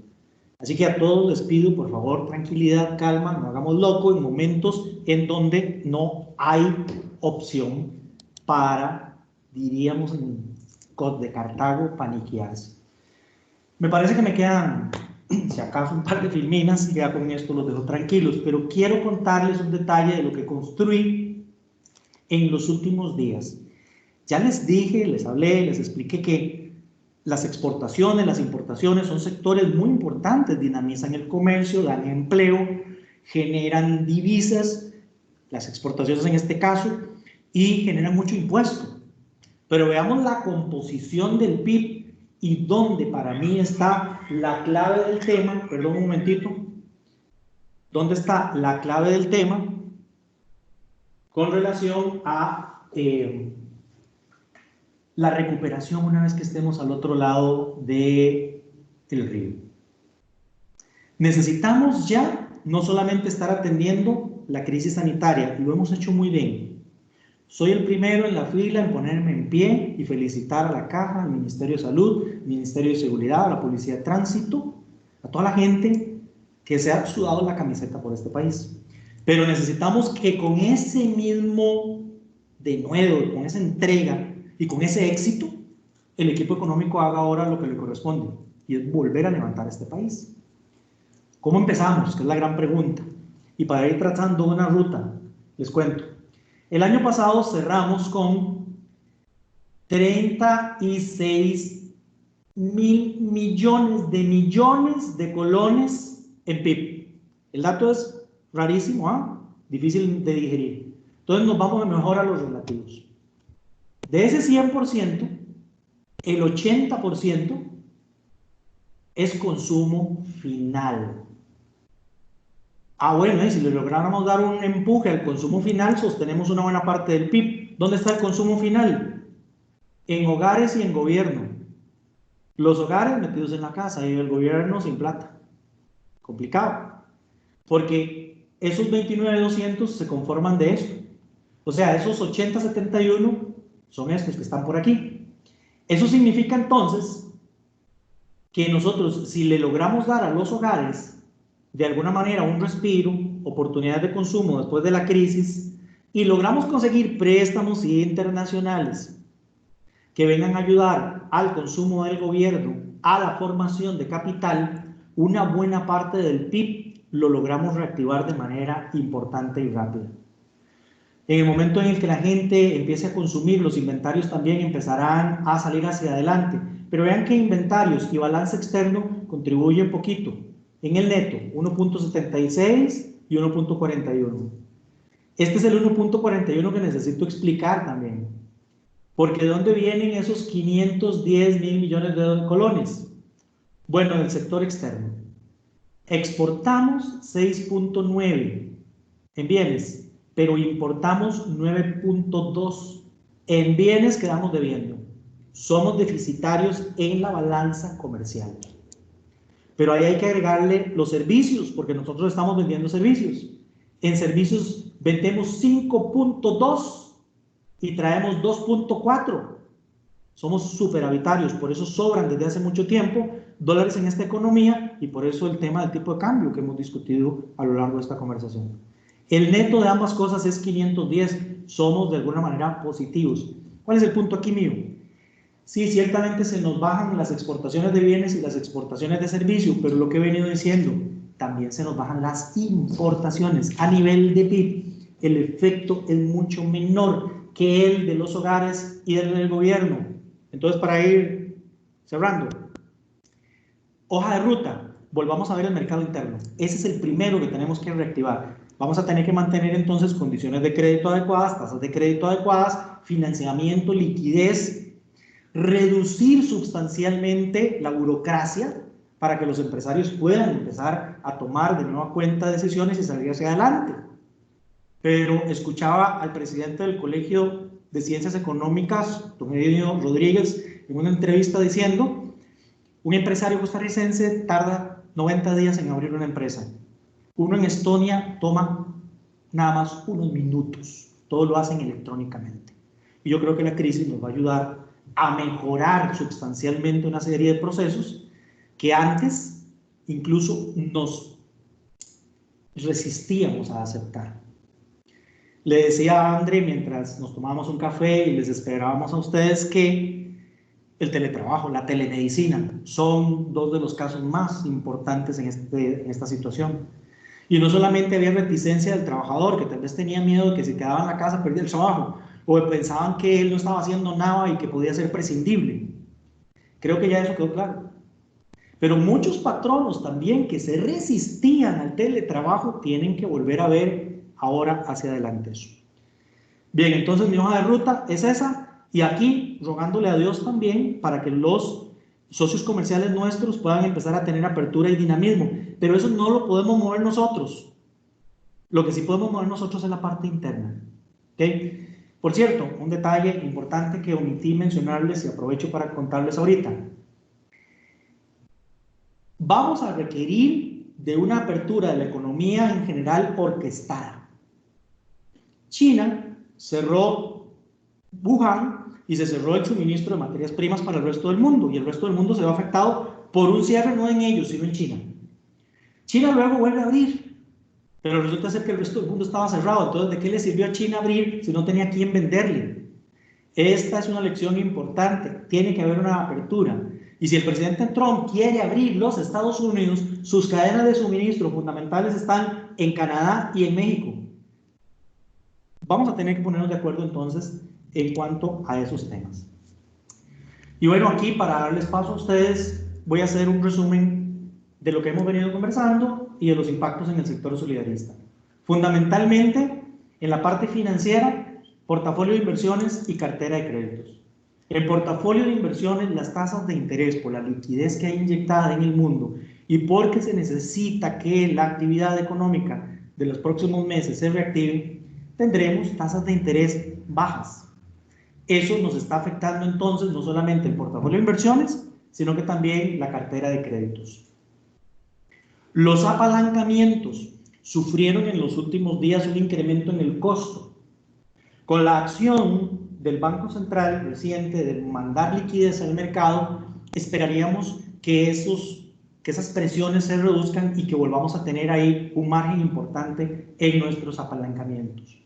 B: Así que a todos les pido, por favor, tranquilidad, calma, no hagamos loco en momentos en donde no hay opción para, diríamos en COD de Cartago, paniquearse. Me parece que me quedan, si acaso, un par de filminas y ya con esto los dejo tranquilos, pero quiero contarles un detalle de lo que construí en los últimos días. Ya les dije, les hablé, les expliqué que las exportaciones, las importaciones son sectores muy importantes, dinamizan el comercio, dan empleo, generan divisas, las exportaciones en este caso, y generan mucho impuesto. Pero veamos la composición del PIB y dónde para mí está la clave del tema, perdón un momentito, dónde está la clave del tema con relación a la recuperación una vez que estemos al otro lado del río. Necesitamos ya no solamente estar atendiendo la crisis sanitaria, y lo hemos hecho muy bien. Soy el primero en la fila en ponerme en pie y felicitar a la Caja, al Ministerio de Salud, al Ministerio de Seguridad, a la Policía de Tránsito, a toda la gente que se ha sudado la camiseta por este país. Pero necesitamos que con ese mismo denuedo, con esa entrega y con ese éxito, el equipo económico haga ahora lo que le corresponde, y es volver a levantar este país. ¿Cómo empezamos? Que es la gran pregunta. Y para ir trazando una ruta, les cuento. El año pasado cerramos con 36 mil millones de colones en PIB. El dato es rarísimo, ¿ah? Difícil de digerir. Entonces nos vamos mejor a los relativos. De ese 100%, el 80% es consumo final. Bueno, si le lográramos dar un empuje al consumo final, sostenemos una buena parte del PIB. ¿Dónde está el consumo final? En hogares y en gobierno. Los hogares metidos en la casa y el gobierno sin plata. Complicado. Porque esos 29.200 se conforman de esto. O sea, esos 80.71 son estos que están por aquí. Eso significa entonces que nosotros, si le logramos dar a los hogares de alguna manera un respiro, oportunidades de consumo después de la crisis, y logramos conseguir préstamos internacionales que vengan a ayudar al consumo del gobierno, a la formación de capital, una buena parte del PIB lo logramos reactivar de manera importante y rápida. En el momento en el que la gente empiece a consumir, los inventarios también empezarán a salir hacia adelante. Pero vean que inventarios y balance externo contribuyen poquito. En el neto, 1.76 y 1.41. Este es el 1.41 que necesito explicar también. Porque ¿de dónde vienen esos 510 mil millones de colones? Bueno, del sector externo. Exportamos 6.9 en bienes, pero importamos 9.2. En bienes quedamos debiendo. Somos deficitarios en la balanza comercial. Pero ahí hay que agregarle los servicios, porque nosotros estamos vendiendo servicios. En servicios vendemos 5.2 y traemos 2.4. Somos superavitarios, por eso sobran desde hace mucho tiempo dólares en esta economía, y por eso el tema del tipo de cambio que hemos discutido a lo largo de esta conversación. El neto de ambas cosas es 510, somos de alguna manera positivos. ¿Cuál es el punto aquí mío? Sí, ciertamente se nos bajan las exportaciones de bienes y las exportaciones de servicios, pero lo que he venido diciendo, también se nos bajan las importaciones. A nivel de PIB, el efecto es mucho menor que el de los hogares y el del gobierno. Entonces, para ir cerrando, hoja de ruta, volvamos a ver el mercado interno. Ese es el primero que tenemos que reactivar. Vamos a tener que mantener entonces condiciones de crédito adecuadas, tasas de crédito adecuadas, financiamiento, liquidez, reducir sustancialmente la burocracia para que los empresarios puedan empezar a tomar de nueva cuenta decisiones y salir hacia adelante. Pero escuchaba al presidente del Colegio de Ciencias Económicas, don Eugenio Rodríguez, en una entrevista diciendo, un empresario costarricense tarda 90 días en abrir una empresa. Uno en Estonia toma nada más unos minutos. Todo lo hacen electrónicamente. Y yo creo que la crisis nos va a ayudar a mejorar sustancialmente una serie de procesos que antes incluso nos resistíamos a aceptar. Le decía a André mientras nos tomábamos un café y les esperábamos a ustedes que el teletrabajo, la telemedicina, son dos de los casos más importantes en esta situación. Y no solamente había reticencia del trabajador, que tal vez tenía miedo de que si quedaba en la casa perdía el trabajo, o pensaban que él no estaba haciendo nada y que podía ser prescindible. Creo que ya eso quedó claro. Pero muchos patronos también que se resistían al teletrabajo tienen que volver a ver ahora hacia adelante eso. Bien, entonces mi hoja de ruta es esa, y aquí rogándole a Dios también para que los socios comerciales nuestros puedan empezar a tener apertura y dinamismo, pero eso no lo podemos mover nosotros. Lo que sí podemos mover nosotros es la parte interna. ¿Okay? Por cierto, un detalle importante que omití mencionarles y aprovecho para contarles ahorita. Vamos a requerir de una apertura de la economía en general orquestada. China cerró Wuhan y se cerró el suministro de materias primas para el resto del mundo, y el resto del mundo se ve afectado por un cierre no en ellos, sino en China. China luego vuelve a abrir, pero resulta ser que el resto del mundo estaba cerrado. Entonces, ¿de qué le sirvió a China abrir si no tenía a quién venderle? Esta es una lección importante. Tiene que haber una apertura. Y si el presidente Trump quiere abrir los Estados Unidos, sus cadenas de suministro fundamentales están en Canadá y en México. Vamos a tener que ponernos de acuerdo entonces en cuanto a esos temas. Y bueno, aquí para darles paso a ustedes, voy a hacer un resumen de lo que hemos venido conversando y de los impactos en el sector solidarista. Fundamentalmente, en la parte financiera, portafolio de inversiones y cartera de créditos. En portafolio de inversiones, las tasas de interés por la liquidez que hay inyectada en el mundo y porque se necesita que la actividad económica de los próximos meses se reactive, tendremos tasas de interés bajas. Eso nos está afectando entonces no solamente el portafolio de inversiones, sino que también la cartera de créditos. Los apalancamientos sufrieron en los últimos días un incremento en el costo. Con la acción del Banco Central reciente de mandar liquidez al mercado, esperaríamos que esas presiones se reduzcan y que volvamos a tener ahí un margen importante en nuestros apalancamientos.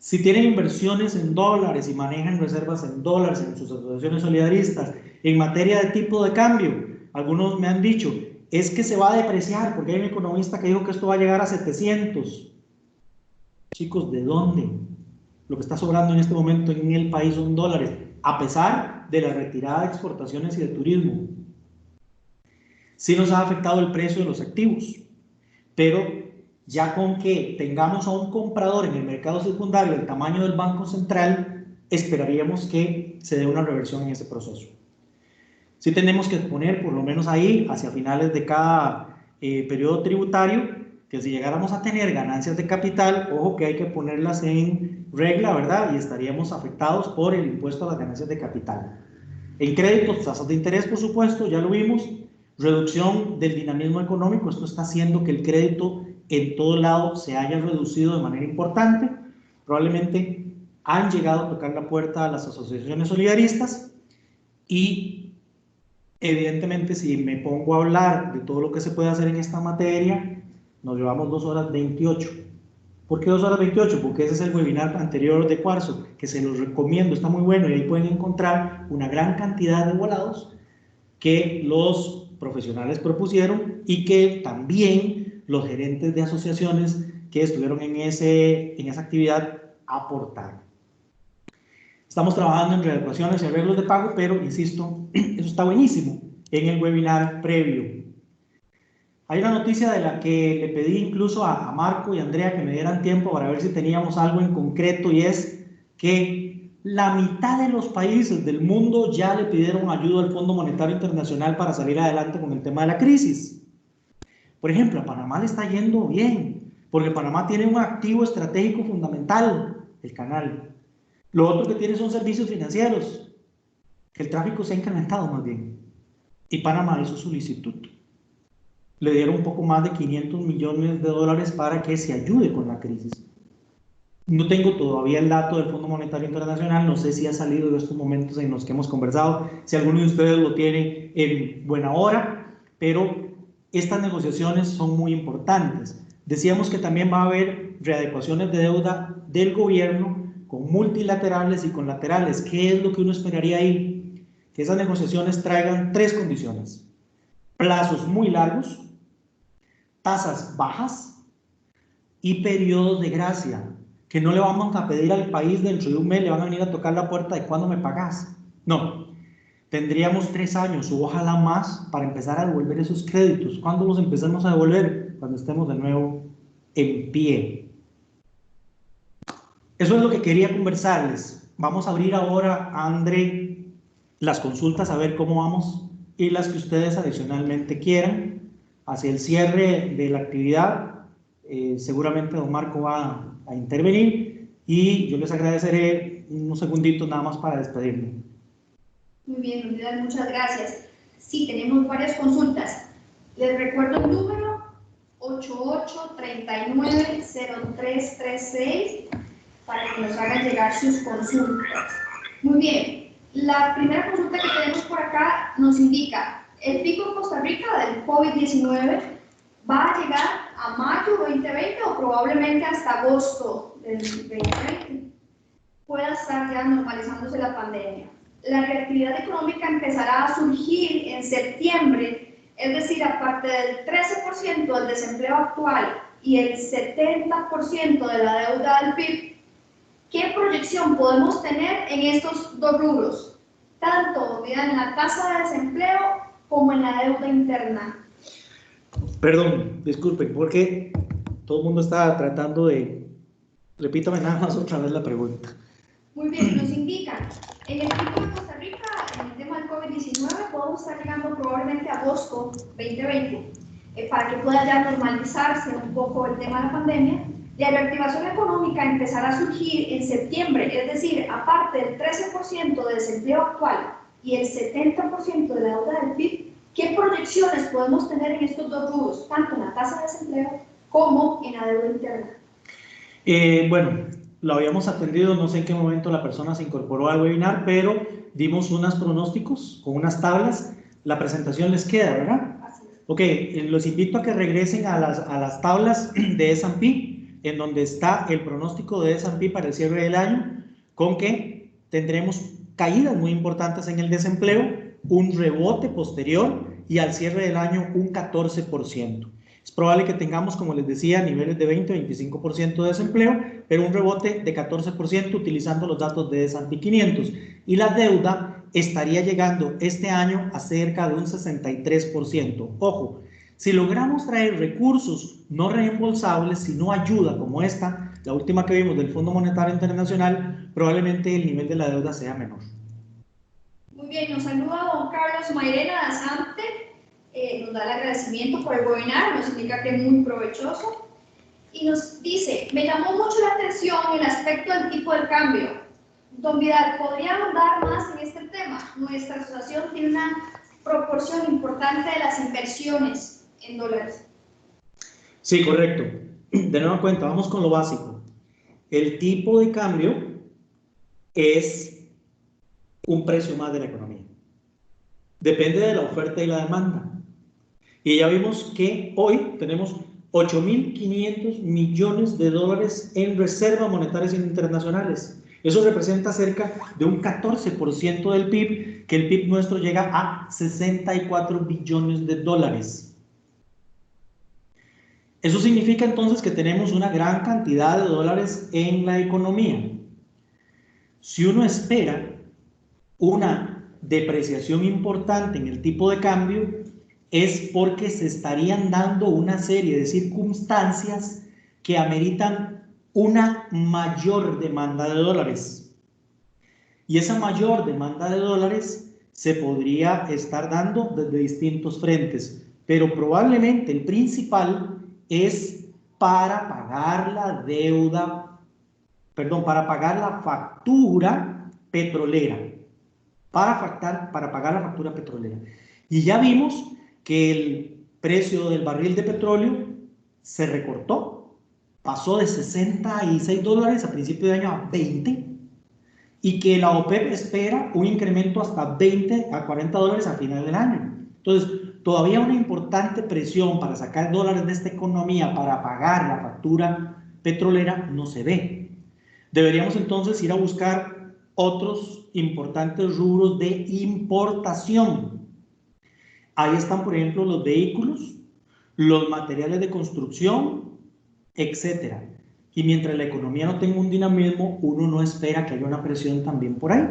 B: Si tienen inversiones en dólares y manejan reservas en dólares en sus asociaciones solidaristas, en materia de tipo de cambio, algunos me han dicho, es que se va a depreciar, porque hay un economista que dijo que esto va a llegar a 700. Chicos, ¿de dónde? Lo que está sobrando en este momento en el país son dólares, a pesar de la retirada de exportaciones y de turismo. Sí nos ha afectado el precio de los activos, pero ya con que tengamos a un comprador en el mercado secundario del tamaño del Banco Central, esperaríamos que se dé una reversión en ese proceso. Sí tenemos que poner, por lo menos ahí, hacia finales de cada periodo tributario, que si llegáramos a tener ganancias de capital, ojo que hay que ponerlas en regla, ¿verdad? Y estaríamos afectados por el impuesto a las ganancias de capital. En créditos, tasas de interés, por supuesto, ya lo vimos. Reducción del dinamismo económico, esto está haciendo que el crédito en todo lado se haya reducido de manera importante. Probablemente han llegado a tocar la puerta a las asociaciones solidaristas y evidentemente si me pongo a hablar de todo lo que se puede hacer en esta materia, nos llevamos 2 horas 28. ¿Por qué 2 horas 28? Porque ese es el webinar anterior de Cuarzo, que se los recomiendo, está muy bueno y ahí pueden encontrar una gran cantidad de volados que los profesionales propusieron y que también los gerentes de asociaciones que estuvieron en esa actividad aportaron. Estamos trabajando en readecuaciones y arreglos de pago, pero insisto, eso está buenísimo en el webinar previo. Hay una noticia de la que le pedí incluso a Marco y a Andrea que me dieran tiempo para ver si teníamos algo en concreto, y es que la mitad de los países del mundo ya le pidieron ayuda al Fondo Monetario Internacional para salir adelante con el tema de la crisis. Por ejemplo, a Panamá le está yendo bien, porque Panamá tiene un activo estratégico fundamental, el canal. Lo otro que tiene son servicios financieros, que el tráfico se ha incrementado más bien. Y Panamá hizo solicitud. Le dieron un poco más de 500 millones de dólares para que se ayude con la crisis. No tengo todavía el dato del Fondo Monetario Internacional, no sé si ha salido de estos momentos en los que hemos conversado, si alguno de ustedes lo tiene en buena hora, pero estas negociaciones son muy importantes. Decíamos que también va a haber readecuaciones de deuda del gobierno con multilaterales y con laterales. ¿Qué es lo que uno esperaría ahí? Que esas negociaciones traigan tres condiciones: plazos muy largos, tasas bajas y periodos de gracia, que no le vamos a pedir al país dentro de un mes, le van a venir a tocar la puerta de cuándo me pagas. No, tendríamos 3 años o ojalá más para empezar a devolver esos créditos. ¿Cuándo los empezamos a devolver? Cuando estemos de nuevo en pie. Eso es lo que quería conversarles. Vamos a abrir ahora, André, las consultas a ver cómo vamos y las que ustedes adicionalmente quieran. Hacia el cierre de la actividad, seguramente don Marco va a intervenir y yo les agradeceré unos segunditos nada más para despedirme.
C: Muy bien, don Vidal, muchas gracias. Sí, tenemos varias consultas. Les recuerdo el número 88390336 para que nos hagan llegar sus consultas. Muy bien, la primera consulta que tenemos por acá nos indica: el pico en Costa Rica del COVID-19 va a llegar a mayo 2020 o probablemente hasta agosto del 2020. Pueda estar ya normalizándose la pandemia. La reactividad económica empezará a surgir en septiembre, es decir, aparte del 13% del desempleo actual y el 70% de la deuda del PIB. ¿Qué proyección podemos tener en estos dos rubros, tanto en la tasa de desempleo como en la deuda interna?
B: Perdón, disculpen, porque todo el mundo estaba tratando de... Repítame nada más otra vez la pregunta.
C: Muy bien, nos indican, en el pico de Costa Rica, en el tema del COVID-19, podemos estar llegando probablemente a agosto 2020, para que pueda ya normalizarse un poco el tema de la pandemia. La reactivación económica empezará a surgir en septiembre, es decir, aparte del 13% de desempleo actual y el 70% de la deuda del PIB. ¿Qué proyecciones podemos tener en estos dos rubros, tanto en la tasa de desempleo como en la deuda interna?
B: Bueno, lo habíamos atendido, no sé en qué momento la persona se incorporó al webinar, pero dimos unos pronósticos con unas tablas. La presentación les queda, ¿verdad?
C: Así es.
B: Ok, los invito a que regresen a las tablas de S&P, en donde está el pronóstico de S&P para el cierre del año, con que tendremos caídas muy importantes en el desempleo, un rebote posterior y al cierre del año un 14%. Es probable que tengamos, como les decía, niveles de 20-25% de desempleo, pero un rebote de 14% utilizando los datos de S&P 500. Y la deuda estaría llegando este año a cerca de un 63%. Ojo, si logramos traer recursos no reembolsables, sino ayuda como esta, la última que vimos del Fondo Monetario Internacional, probablemente el nivel de la deuda sea menor.
C: Muy bien, nos saluda don Carlos Mairena Dasante, nos da el agradecimiento por el webinar, nos indica que es muy provechoso y nos dice: me llamó mucho la atención el aspecto del tipo de cambio. Don Vidal, ¿podría ahondar más en este tema? Nuestra asociación tiene una proporción importante de las inversiones en dólares.
B: Sí, correcto. De nueva cuenta, vamos con lo básico. El tipo de cambio es un precio más de la economía. Depende de la oferta y la demanda. Y ya vimos que hoy tenemos 8.500 millones de dólares en reservas monetarias internacionales. Eso representa cerca de un 14% del PIB, que el PIB nuestro llega a 64 billones de dólares. Eso significa entonces que tenemos una gran cantidad de dólares en la economía. Si uno espera una depreciación importante en el tipo de cambio, es porque se estarían dando una serie de circunstancias que ameritan una mayor demanda de dólares. Y esa mayor demanda de dólares se podría estar dando desde distintos frentes, pero probablemente el principal es para pagar la deuda para pagar la factura petrolera. Para pagar la factura petrolera. Y ya vimos que el precio del barril de petróleo se recortó, pasó de $66 a principio de año a 20, y que la OPEP espera un incremento hasta 20 a 40 dólares a final del año. Entonces, todavía una importante presión para sacar dólares de esta economía para pagar la factura petrolera no se ve. Deberíamos entonces ir a buscar otros importantes rubros de importación. Ahí están, por ejemplo, los vehículos, los materiales de construcción, etc. Y mientras la economía no tenga un dinamismo, uno no espera que haya una presión también por ahí.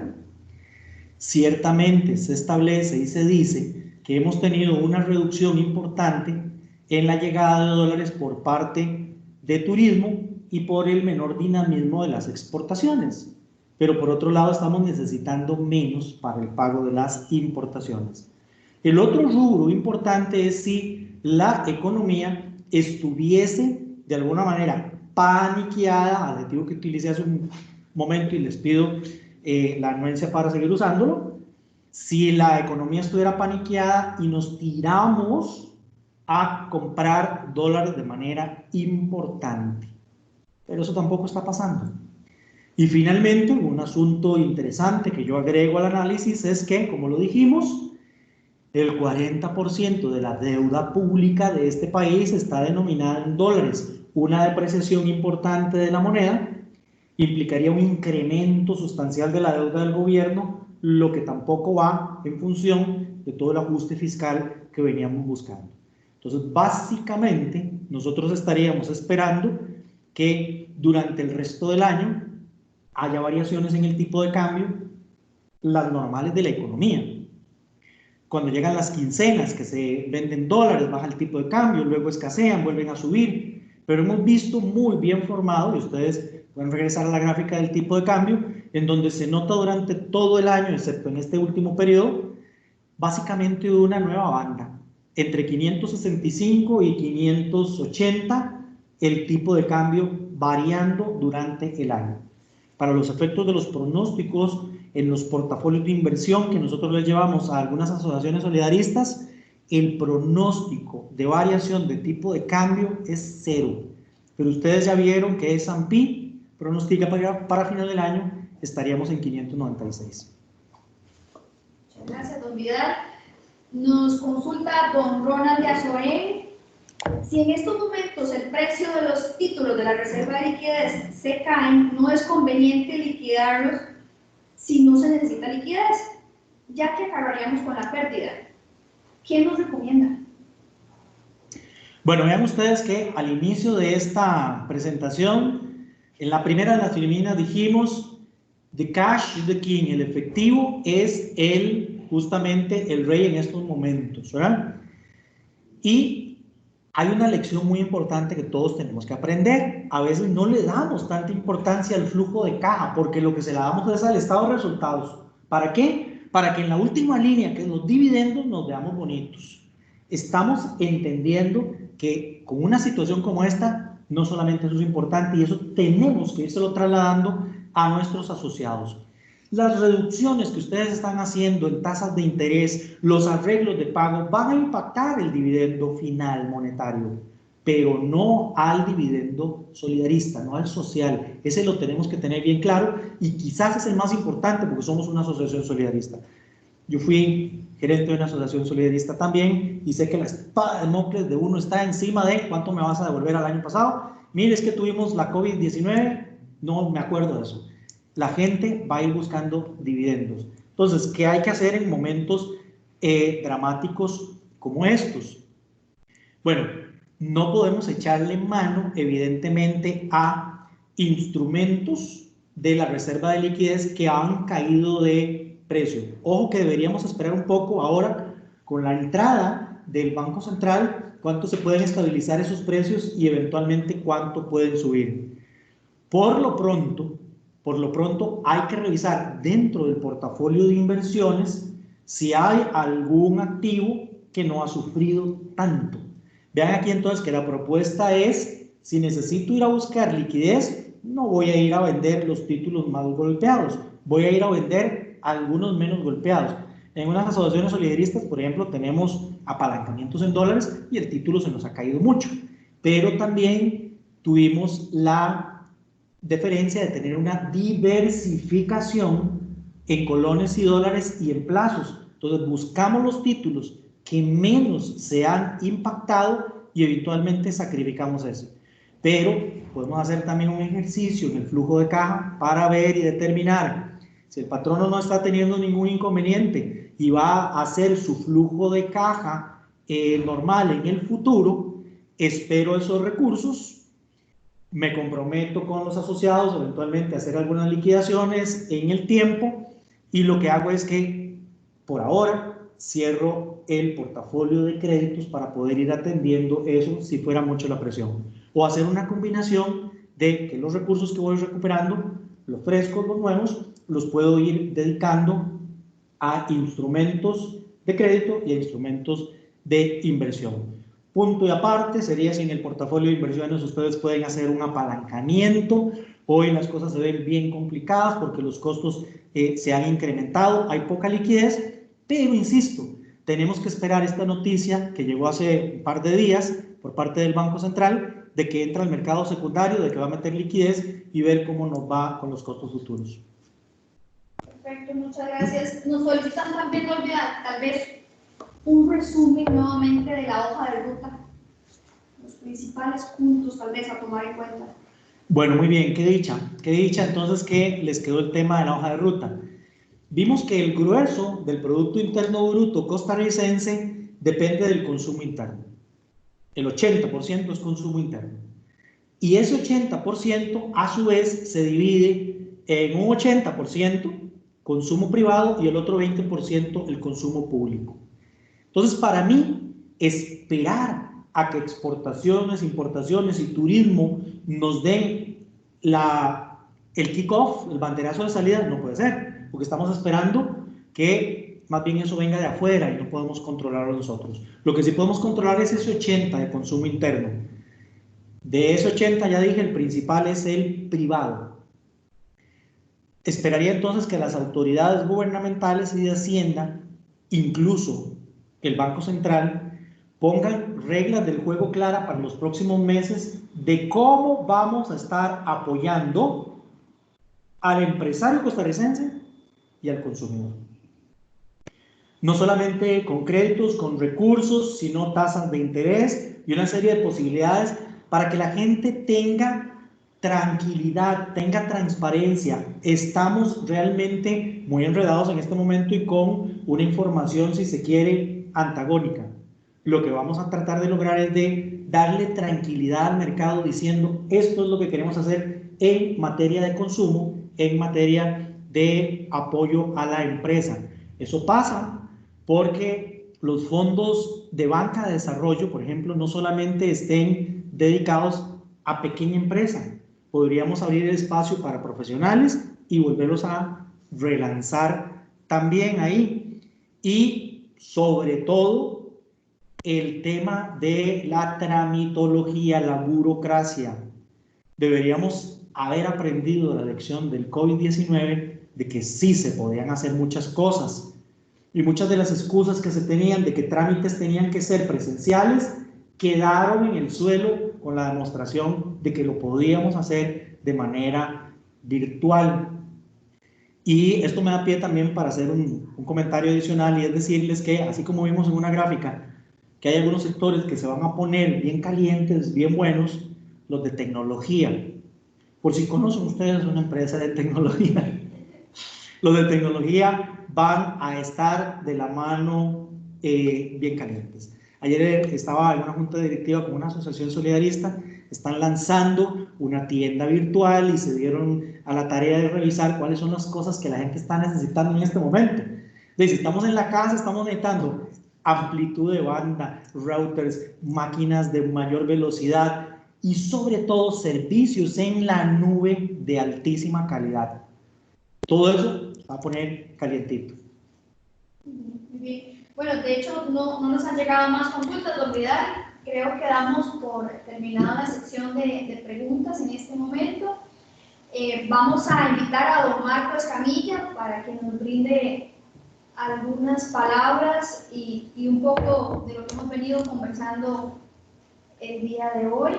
B: Ciertamente se establece y se dice que hemos tenido una reducción importante en la llegada de dólares por parte de turismo y por el menor dinamismo de las exportaciones. Pero por otro lado estamos necesitando menos para el pago de las importaciones. El otro rubro importante es si la economía estuviese de alguna manera paniqueada, adjetivo que utilicé hace un momento y les pido la anuencia para seguir usándolo. Si la economía estuviera paniqueada y nos tiramos a comprar dólares de manera importante. Pero eso tampoco está pasando. Y finalmente, un asunto interesante que yo agrego al análisis es que, como lo dijimos, el 40% de la deuda pública de este país está denominada en dólares. Una depreciación importante de la moneda implicaría un incremento sustancial de la deuda del gobierno, lo que tampoco va en función de todo el ajuste fiscal que veníamos buscando. Entonces, básicamente, nosotros estaríamos esperando que durante el resto del año haya variaciones en el tipo de cambio, las normales de la economía. Cuando llegan las quincenas que se venden dólares, baja el tipo de cambio, luego escasean, vuelven a subir, pero hemos visto muy bien formado, y ustedes pueden regresar a la gráfica del tipo de cambio, en donde se nota durante todo el año, excepto en este último periodo, básicamente una nueva banda, entre 565 y 580, el tipo de cambio variando durante el año. Para los efectos de los pronósticos en los portafolios de inversión que nosotros les llevamos a algunas asociaciones solidaristas, el pronóstico de variación de tipo de cambio es 0. Pero ustedes ya vieron que S&P pronostica para final del año estaríamos en 596.
C: Muchas gracias, don Vidal. Nos consulta don Ronald de Azoén. Si en estos momentos el precio de los títulos de la reserva de liquidez se caen, no es conveniente liquidarlos si no se necesita liquidez, ya que acabaríamos con la pérdida. ¿Quién nos recomienda?
B: Bueno, vean ustedes que al inicio de esta presentación, en la primera de las filminas dijimos, the cash is the king, el efectivo es justamente el rey en estos momentos, ¿verdad? Y hay una lección muy importante que todos tenemos que aprender. A veces no le damos tanta importancia al flujo de caja, porque lo que se le damos es al estado de resultados. ¿Para qué? Para que en la última línea, que es los dividendos, nos veamos bonitos. Estamos entendiendo que con una situación como esta, no solamente eso es importante, y eso tenemos que írselo trasladando a nuestros asociados. Las reducciones que ustedes están haciendo en tasas de interés, los arreglos de pago, van a impactar el dividendo final monetario, pero no al dividendo solidarista, no al social. Ese lo tenemos que tener bien claro y quizás es el más importante porque somos una asociación solidarista. Yo fui gerente de una asociación solidarista también y sé que la espada de Damocles de uno está encima de ¿cuánto me vas a devolver al año pasado? Mire, es que tuvimos la COVID-19, no me acuerdo de eso. La gente va a ir buscando dividendos. Entonces, ¿qué hay que hacer en momentos dramáticos como estos? Bueno, no podemos echarle mano, evidentemente, a instrumentos de la reserva de liquidez que han caído de precio. Ojo que deberíamos esperar un poco ahora con la entrada del Banco Central, cuánto se pueden estabilizar esos precios y eventualmente cuánto pueden subir. Por lo pronto hay que revisar dentro del portafolio de inversiones si hay algún activo que no ha sufrido tanto. Vean aquí entonces que la propuesta es Si necesito ir a buscar liquidez, no voy a ir a vender los títulos más golpeados, voy a ir a vender algunos menos golpeados. En unas asociaciones solidaristas, por ejemplo, tenemos apalancamientos en dólares y el título se nos ha caído mucho, pero también tuvimos la deferencia de tener una diversificación en colones y dólares y en plazos. Entonces buscamos los títulos que menos se han impactado y eventualmente sacrificamos eso. Pero podemos hacer también un ejercicio en el flujo de caja para ver y determinar si el patrono no está teniendo ningún inconveniente y va a hacer su flujo de caja normal en el futuro. Espero esos recursos, me comprometo con los asociados eventualmente a hacer algunas liquidaciones en el tiempo y lo que hago es que por ahora cierro el portafolio de créditos para poder ir atendiendo eso si fuera mucho la presión, o hacer una combinación de que los recursos que voy recuperando, los frescos, los nuevos, los puedo ir dedicando a instrumentos de crédito y a instrumentos de inversión. Punto y aparte sería si en el portafolio de inversiones ustedes pueden hacer un apalancamiento. Hoy las cosas se ven bien complicadas porque los costos se han incrementado, hay poca liquidez, pero insisto, tenemos que esperar esta noticia que llegó hace un par de días por parte del Banco Central de que entra al mercado secundario, de que va a meter liquidez y ver cómo nos va con los costos futuros.
C: Perfecto, muchas gracias. Nos solicitan también, Olvida, tal vez un resumen nuevamente de la hoja de ruta, los principales puntos tal vez a tomar en cuenta.
B: Bueno, muy bien, qué dicha entonces que les quedó el tema de la hoja de ruta. Vimos que el grueso del Producto Interno Bruto costarricense depende del consumo interno. El 80% es consumo interno. Y ese 80% a su vez se divide en un 80% consumo privado y el otro 20% el consumo público. Entonces, para mí, esperar a que exportaciones, importaciones y turismo nos den el kick-off, el banderazo de salida, no puede ser, porque estamos esperando que más bien eso venga de afuera y no podemos controlarlo nosotros. Lo que sí podemos controlar es ese 80% de consumo interno. De ese 80%, ya dije, el principal es el privado. Esperaría entonces que las autoridades gubernamentales y de Hacienda, incluso el Banco Central, pongan reglas del juego claras para los próximos meses de cómo vamos a estar apoyando al empresario costarricense y al consumidor. No solamente con créditos, con recursos, sino tasas de interés y una serie de posibilidades para que la gente tenga tranquilidad, tenga transparencia. Estamos realmente muy enredados en este momento y con una información, si se quiere, antagónica. Lo que vamos a tratar de lograr es de darle tranquilidad al mercado diciendo esto es lo que queremos hacer en materia de consumo, en materia de apoyo a la empresa. Eso pasa porque los fondos de banca de desarrollo, por ejemplo, no solamente estén dedicados a pequeña empresa. Podríamos abrir el espacio para profesionales y volverlos a relanzar también ahí. Y sobre todo el tema de la tramitología, la burocracia. Deberíamos haber aprendido la lección del COVID-19 de que sí se podían hacer muchas cosas. Y muchas de las excusas que se tenían de que trámites tenían que ser presenciales quedaron en el suelo con la demostración de que lo podíamos hacer de manera virtual. Y esto me da pie también para hacer un comentario adicional, y es decirles que, así como vimos en una gráfica, que hay algunos sectores que se van a poner bien calientes, bien buenos, los de tecnología. Por si conocen ustedes una empresa de tecnología, los de tecnología van a estar de la mano bien calientes. Ayer estaba en una junta directiva con una asociación solidarista, están lanzando una tienda virtual y se dieron a la tarea de revisar cuáles son las cosas que la gente está necesitando en este momento. Si estamos en la casa, estamos necesitando amplitud de banda, routers, máquinas de mayor velocidad y sobre todo servicios en la nube de altísima calidad. Todo eso va a poner calientito.
C: Muy bien. Bueno, de hecho no nos han llegado más consultas, don Vidal. creo que damos por terminada la sección de preguntas en este momento. Vamos a invitar a don Marco Escamilla para que nos brinde algunas palabras y un poco de lo que hemos venido conversando el día de hoy.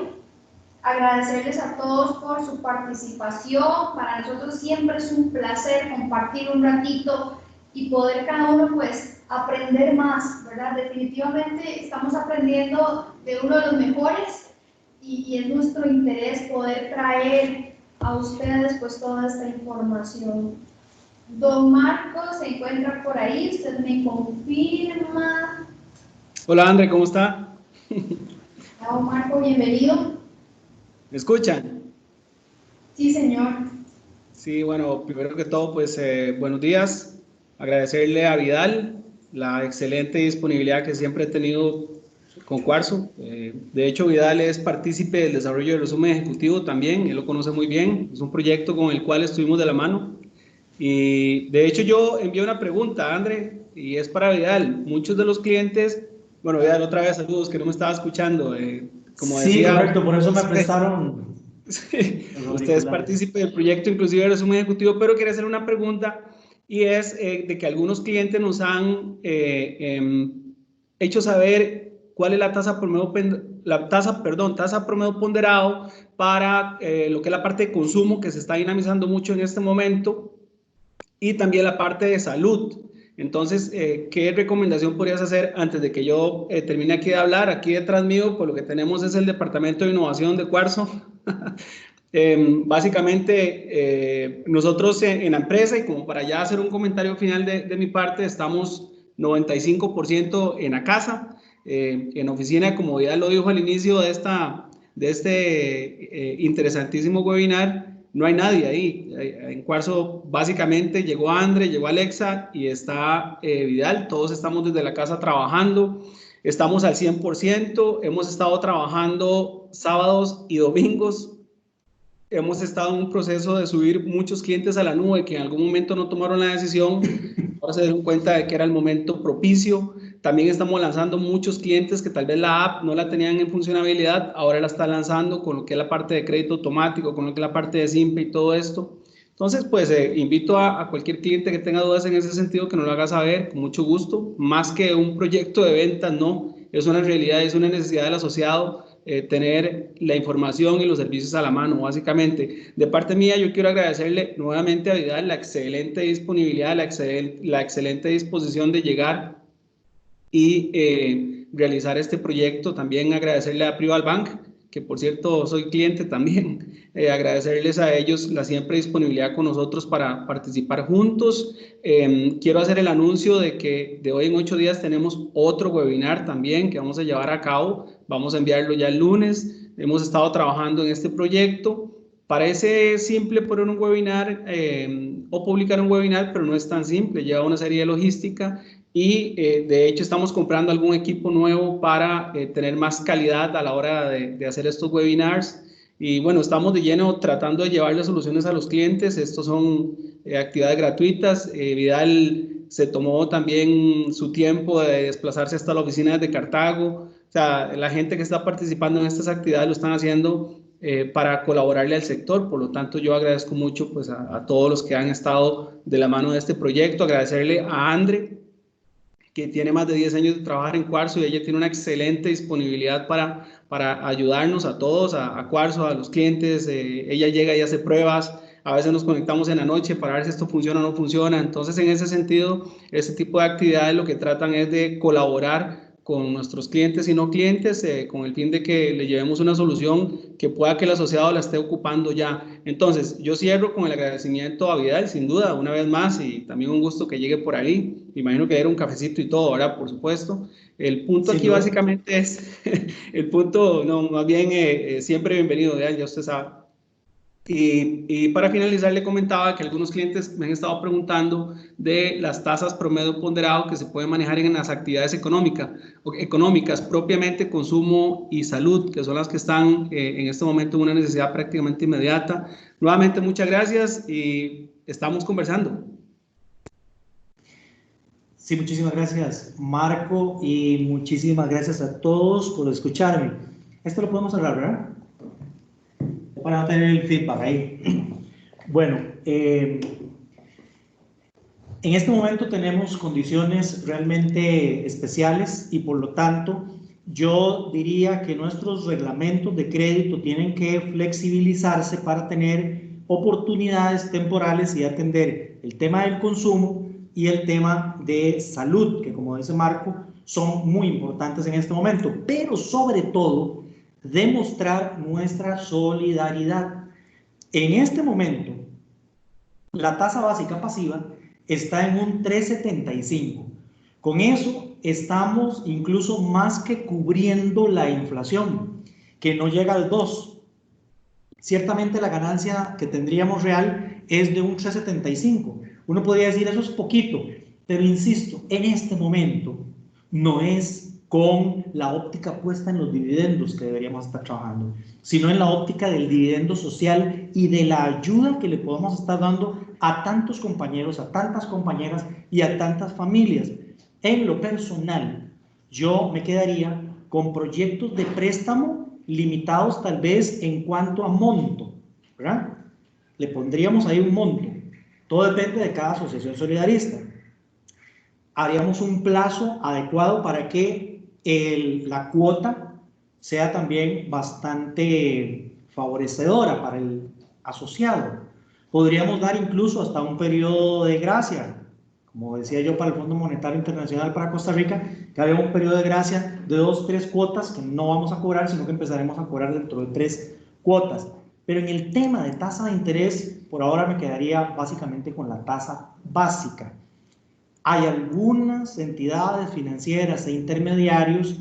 C: Agradecerles a todos por su participación. Para nosotros siempre es un placer compartir un ratito y poder cada uno pues aprender más, ¿verdad? Definitivamente estamos aprendiendo de uno de los mejores y es nuestro interés poder traer a ustedes pues toda esta información. Don Marcos se encuentra por ahí, usted me confirma.
D: Hola André, ¿cómo está?
C: Don Marco, bienvenido.
D: ¿Me escuchan?
C: Sí, señor.
D: Sí, bueno, primero que todo, pues buenos días. Agradecerle a Vidal la excelente disponibilidad que siempre he tenido con Cuarzo. De hecho, Vidal es partícipe del desarrollo del resumen ejecutivo también, él lo conoce muy bien. Es un proyecto con el cual estuvimos de la mano. Y de hecho yo envié una pregunta, André, y es para Vidal. Muchos de los clientes, bueno, Vidal, otra vez saludos, que no me estaba escuchando. Como
B: sí,
D: decía,
B: correcto, por eso me prestaron.
D: Sí, usted es partícipe del proyecto, inclusive de resumen ejecutivo, pero quería hacer una pregunta y es de que algunos clientes nos han hecho saber cuál es la tasa promedio, tasa promedio ponderado para lo que es la parte de consumo que se está dinamizando mucho en este momento y también la parte de salud. Entonces, ¿qué recomendación podrías hacer antes de que yo termine aquí de hablar? Aquí detrás mío, pues lo que tenemos es el Departamento de Innovación de Cuarzo. Básicamente, nosotros en la empresa, y como para ya hacer un comentario final de mi parte, estamos 95% en la casa, en oficina, como ya lo dijo al inicio de este interesantísimo webinar. No hay nadie ahí. En Cuarzo básicamente llegó André, llegó Alexa y está Vidal. Todos estamos desde la casa trabajando. Estamos al 100%. Hemos estado trabajando sábados y domingos. Hemos estado en un proceso de subir muchos clientes a la nube que en algún momento no tomaron la decisión. Ahora se dieron cuenta de que era el momento propicio. También estamos lanzando muchos clientes que tal vez la app no la tenían en funcionalidad, ahora la están lanzando con lo que es la parte de crédito automático, con lo que es la parte de Simpe y todo esto. Entonces, pues invito a cualquier cliente que tenga dudas en ese sentido que nos lo haga saber, con mucho gusto. Más que un proyecto de ventas, no, es una realidad, es una necesidad del asociado tener la información y los servicios a la mano, básicamente. De parte mía, yo quiero agradecerle nuevamente a Vidal la excelente disponibilidad, la excelente disposición de llegar y realizar este proyecto. También agradecerle a Prival Bank, que por cierto soy cliente también, agradecerles a ellos la siempre disponibilidad con nosotros para participar juntos. Quiero hacer el anuncio de que de hoy en 8 días tenemos otro webinar también que vamos a llevar a cabo, vamos a enviarlo ya el lunes. Hemos estado trabajando en este proyecto. Parece simple poner un webinar o publicar un webinar, pero no es tan simple, lleva una serie de logística y de hecho estamos comprando algún equipo nuevo para tener más calidad a la hora de hacer estos webinars. Y bueno, estamos de lleno tratando de llevarle soluciones a los clientes. Estos son actividades gratuitas. Vidal se tomó también su tiempo de desplazarse hasta la oficina de Cartago. O sea, la gente que está participando en estas actividades lo están haciendo para colaborarle al sector. Por lo tanto, yo agradezco mucho pues, a todos los que han estado de la mano de este proyecto. Agradecerle a André, que tiene más de 10 años de trabajar en Cuarzo y ella tiene una excelente disponibilidad para ayudarnos a todos, a Cuarzo, a los clientes. Ella llega y hace pruebas. A veces nos conectamos en la noche para ver si esto funciona o no funciona. Entonces, en ese sentido, este tipo de actividades lo que tratan es de colaborar con nuestros clientes y no clientes, con el fin de que le llevemos una solución que pueda que el asociado la esté ocupando ya. Entonces, yo cierro con el agradecimiento a Vidal, sin duda, una vez más, y también un gusto que llegue por ahí. Me imagino que era un cafecito y todo, ¿verdad? Por supuesto. El punto aquí básicamente es, el punto, no, más bien, siempre bienvenido, Vidal, ya usted sabe. Y para finalizar, le comentaba que algunos clientes me han estado preguntando de las tasas promedio ponderado que se pueden manejar en las actividades económicas, propiamente consumo y salud, que son las que están en este momento en una necesidad prácticamente inmediata. Nuevamente, muchas gracias y estamos conversando.
B: Sí, muchísimas gracias, Marco, y muchísimas gracias a todos por escucharme. Esto lo podemos cerrar, ¿verdad? Para no tener el feedback ahí. Bueno, en este momento tenemos condiciones realmente especiales y por lo tanto yo diría que nuestros reglamentos de crédito tienen que flexibilizarse para tener oportunidades temporales y atender el tema del consumo y el tema de salud, que como dice Marco, son muy importantes en este momento, pero sobre todo demostrar nuestra solidaridad. En este momento, la tasa básica pasiva está en un 3,75. Con eso estamos incluso más que cubriendo la inflación, que no llega al 2. Ciertamente la ganancia que tendríamos real es de un 3,75. Uno podría decir eso es poquito, pero insisto, en este momento no es con la óptica puesta en los dividendos que deberíamos estar trabajando, sino en la óptica del dividendo social y de la ayuda que le podemos estar dando a tantos compañeros, a tantas compañeras y a tantas familias. En lo personal, yo me quedaría con proyectos de préstamo limitados tal vez en cuanto a monto, ¿verdad? Le pondríamos ahí un monto. Todo depende de cada asociación solidarista. Haríamos un plazo adecuado para que la cuota sea también bastante favorecedora para el asociado. Podríamos dar incluso hasta un periodo de gracia, como decía yo para el Fondo Monetario Internacional para Costa Rica, que había un periodo de gracia de 2 o 3 cuotas que no vamos a cobrar, sino que empezaremos a cobrar dentro de 3 cuotas. Pero en el tema de tasa de interés, por ahora me quedaría básicamente con la tasa básica. Hay algunas entidades financieras e intermediarios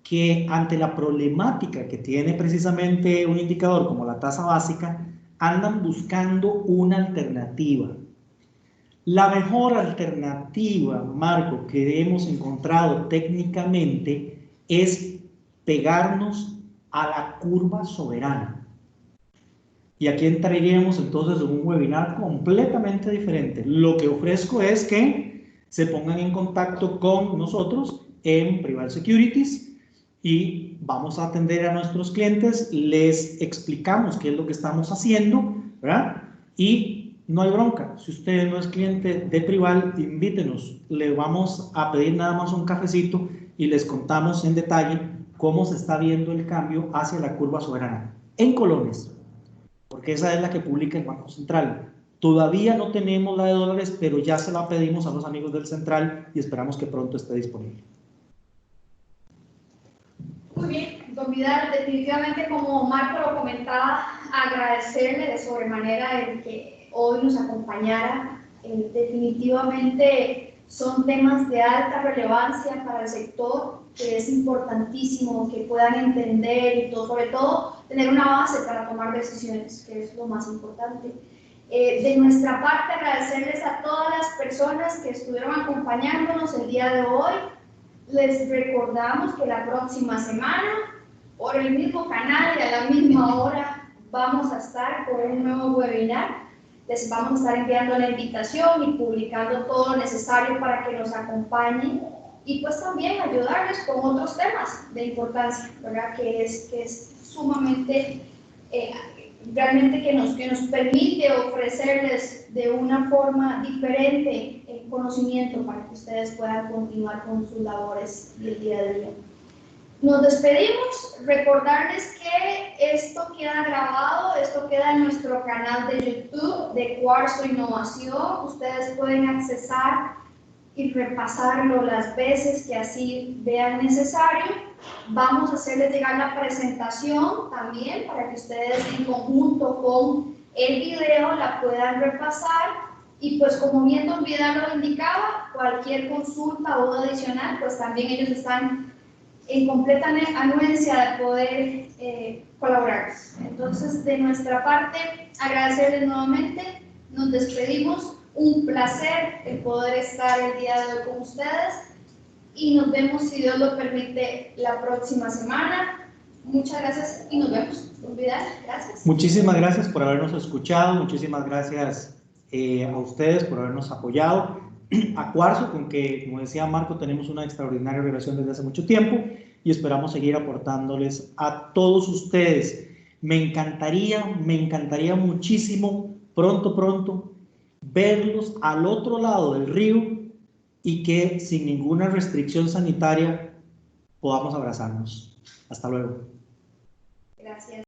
B: que ante la problemática que tiene precisamente un indicador como la tasa básica, andan buscando una alternativa. La mejor alternativa, Marco, que hemos encontrado técnicamente es pegarnos a la curva soberana. Y aquí entraríamos entonces en un webinar completamente diferente. Lo que ofrezco es que se pongan en contacto con nosotros en Prival Securities y vamos a atender a nuestros clientes, les explicamos qué es lo que estamos haciendo, ¿verdad? Y no hay bronca, si usted no es cliente de Prival, invítenos, le vamos a pedir nada más un cafecito y les contamos en detalle cómo se está viendo el cambio hacia la curva soberana en colones, porque esa es la que publica el Banco Central. Todavía no tenemos la de dólares, pero ya se la pedimos a los amigos del Central y esperamos que pronto esté disponible.
C: Muy bien, don Vidal, definitivamente como Marco lo comentaba, agradecerle de sobremanera el que hoy nos acompañara. Definitivamente son temas de alta relevancia para el sector, que es importantísimo que puedan entender y todo, sobre todo tener una base para tomar decisiones, que es lo más importante. De nuestra parte, agradecerles a todas las personas que estuvieron acompañándonos el día de hoy. Les recordamos que la próxima semana, por el mismo canal y a la misma hora, vamos a estar con un nuevo webinar. Les vamos a estar enviando la invitación y publicando todo lo necesario para que nos acompañen y pues también ayudarles con otros temas de importancia, ¿verdad? Que es sumamente, realmente que nos permite ofrecerles de una forma diferente el conocimiento para que ustedes puedan continuar con sus labores del día a día. Nos despedimos, recordarles que esto queda grabado, esto queda en nuestro canal de YouTube de Cuarzo Innovación. Ustedes pueden accesar y repasarlo las veces que así vean necesario. Vamos a hacerles llegar la presentación también para que ustedes en conjunto con el video la puedan repasar. Y pues como bien don Vidal lo indicaba, cualquier consulta o adicional, pues también ellos están en completa anuencia de poder colaborar. Entonces, de nuestra parte, agradecerles nuevamente, nos despedimos, un placer el poder estar el día de hoy con ustedes y nos vemos, si Dios lo permite, la próxima semana. Muchas gracias y nos vemos. Don Vidal, gracias.
B: Muchísimas gracias por habernos escuchado, muchísimas gracias a ustedes por habernos apoyado. a Cuarzo, con que, como decía Marco, tenemos una extraordinaria relación desde hace mucho tiempo y esperamos seguir aportándoles a todos ustedes. Me encantaría muchísimo pronto verlos al otro lado del río y que sin ninguna restricción sanitaria podamos abrazarnos. Hasta luego.
C: Gracias.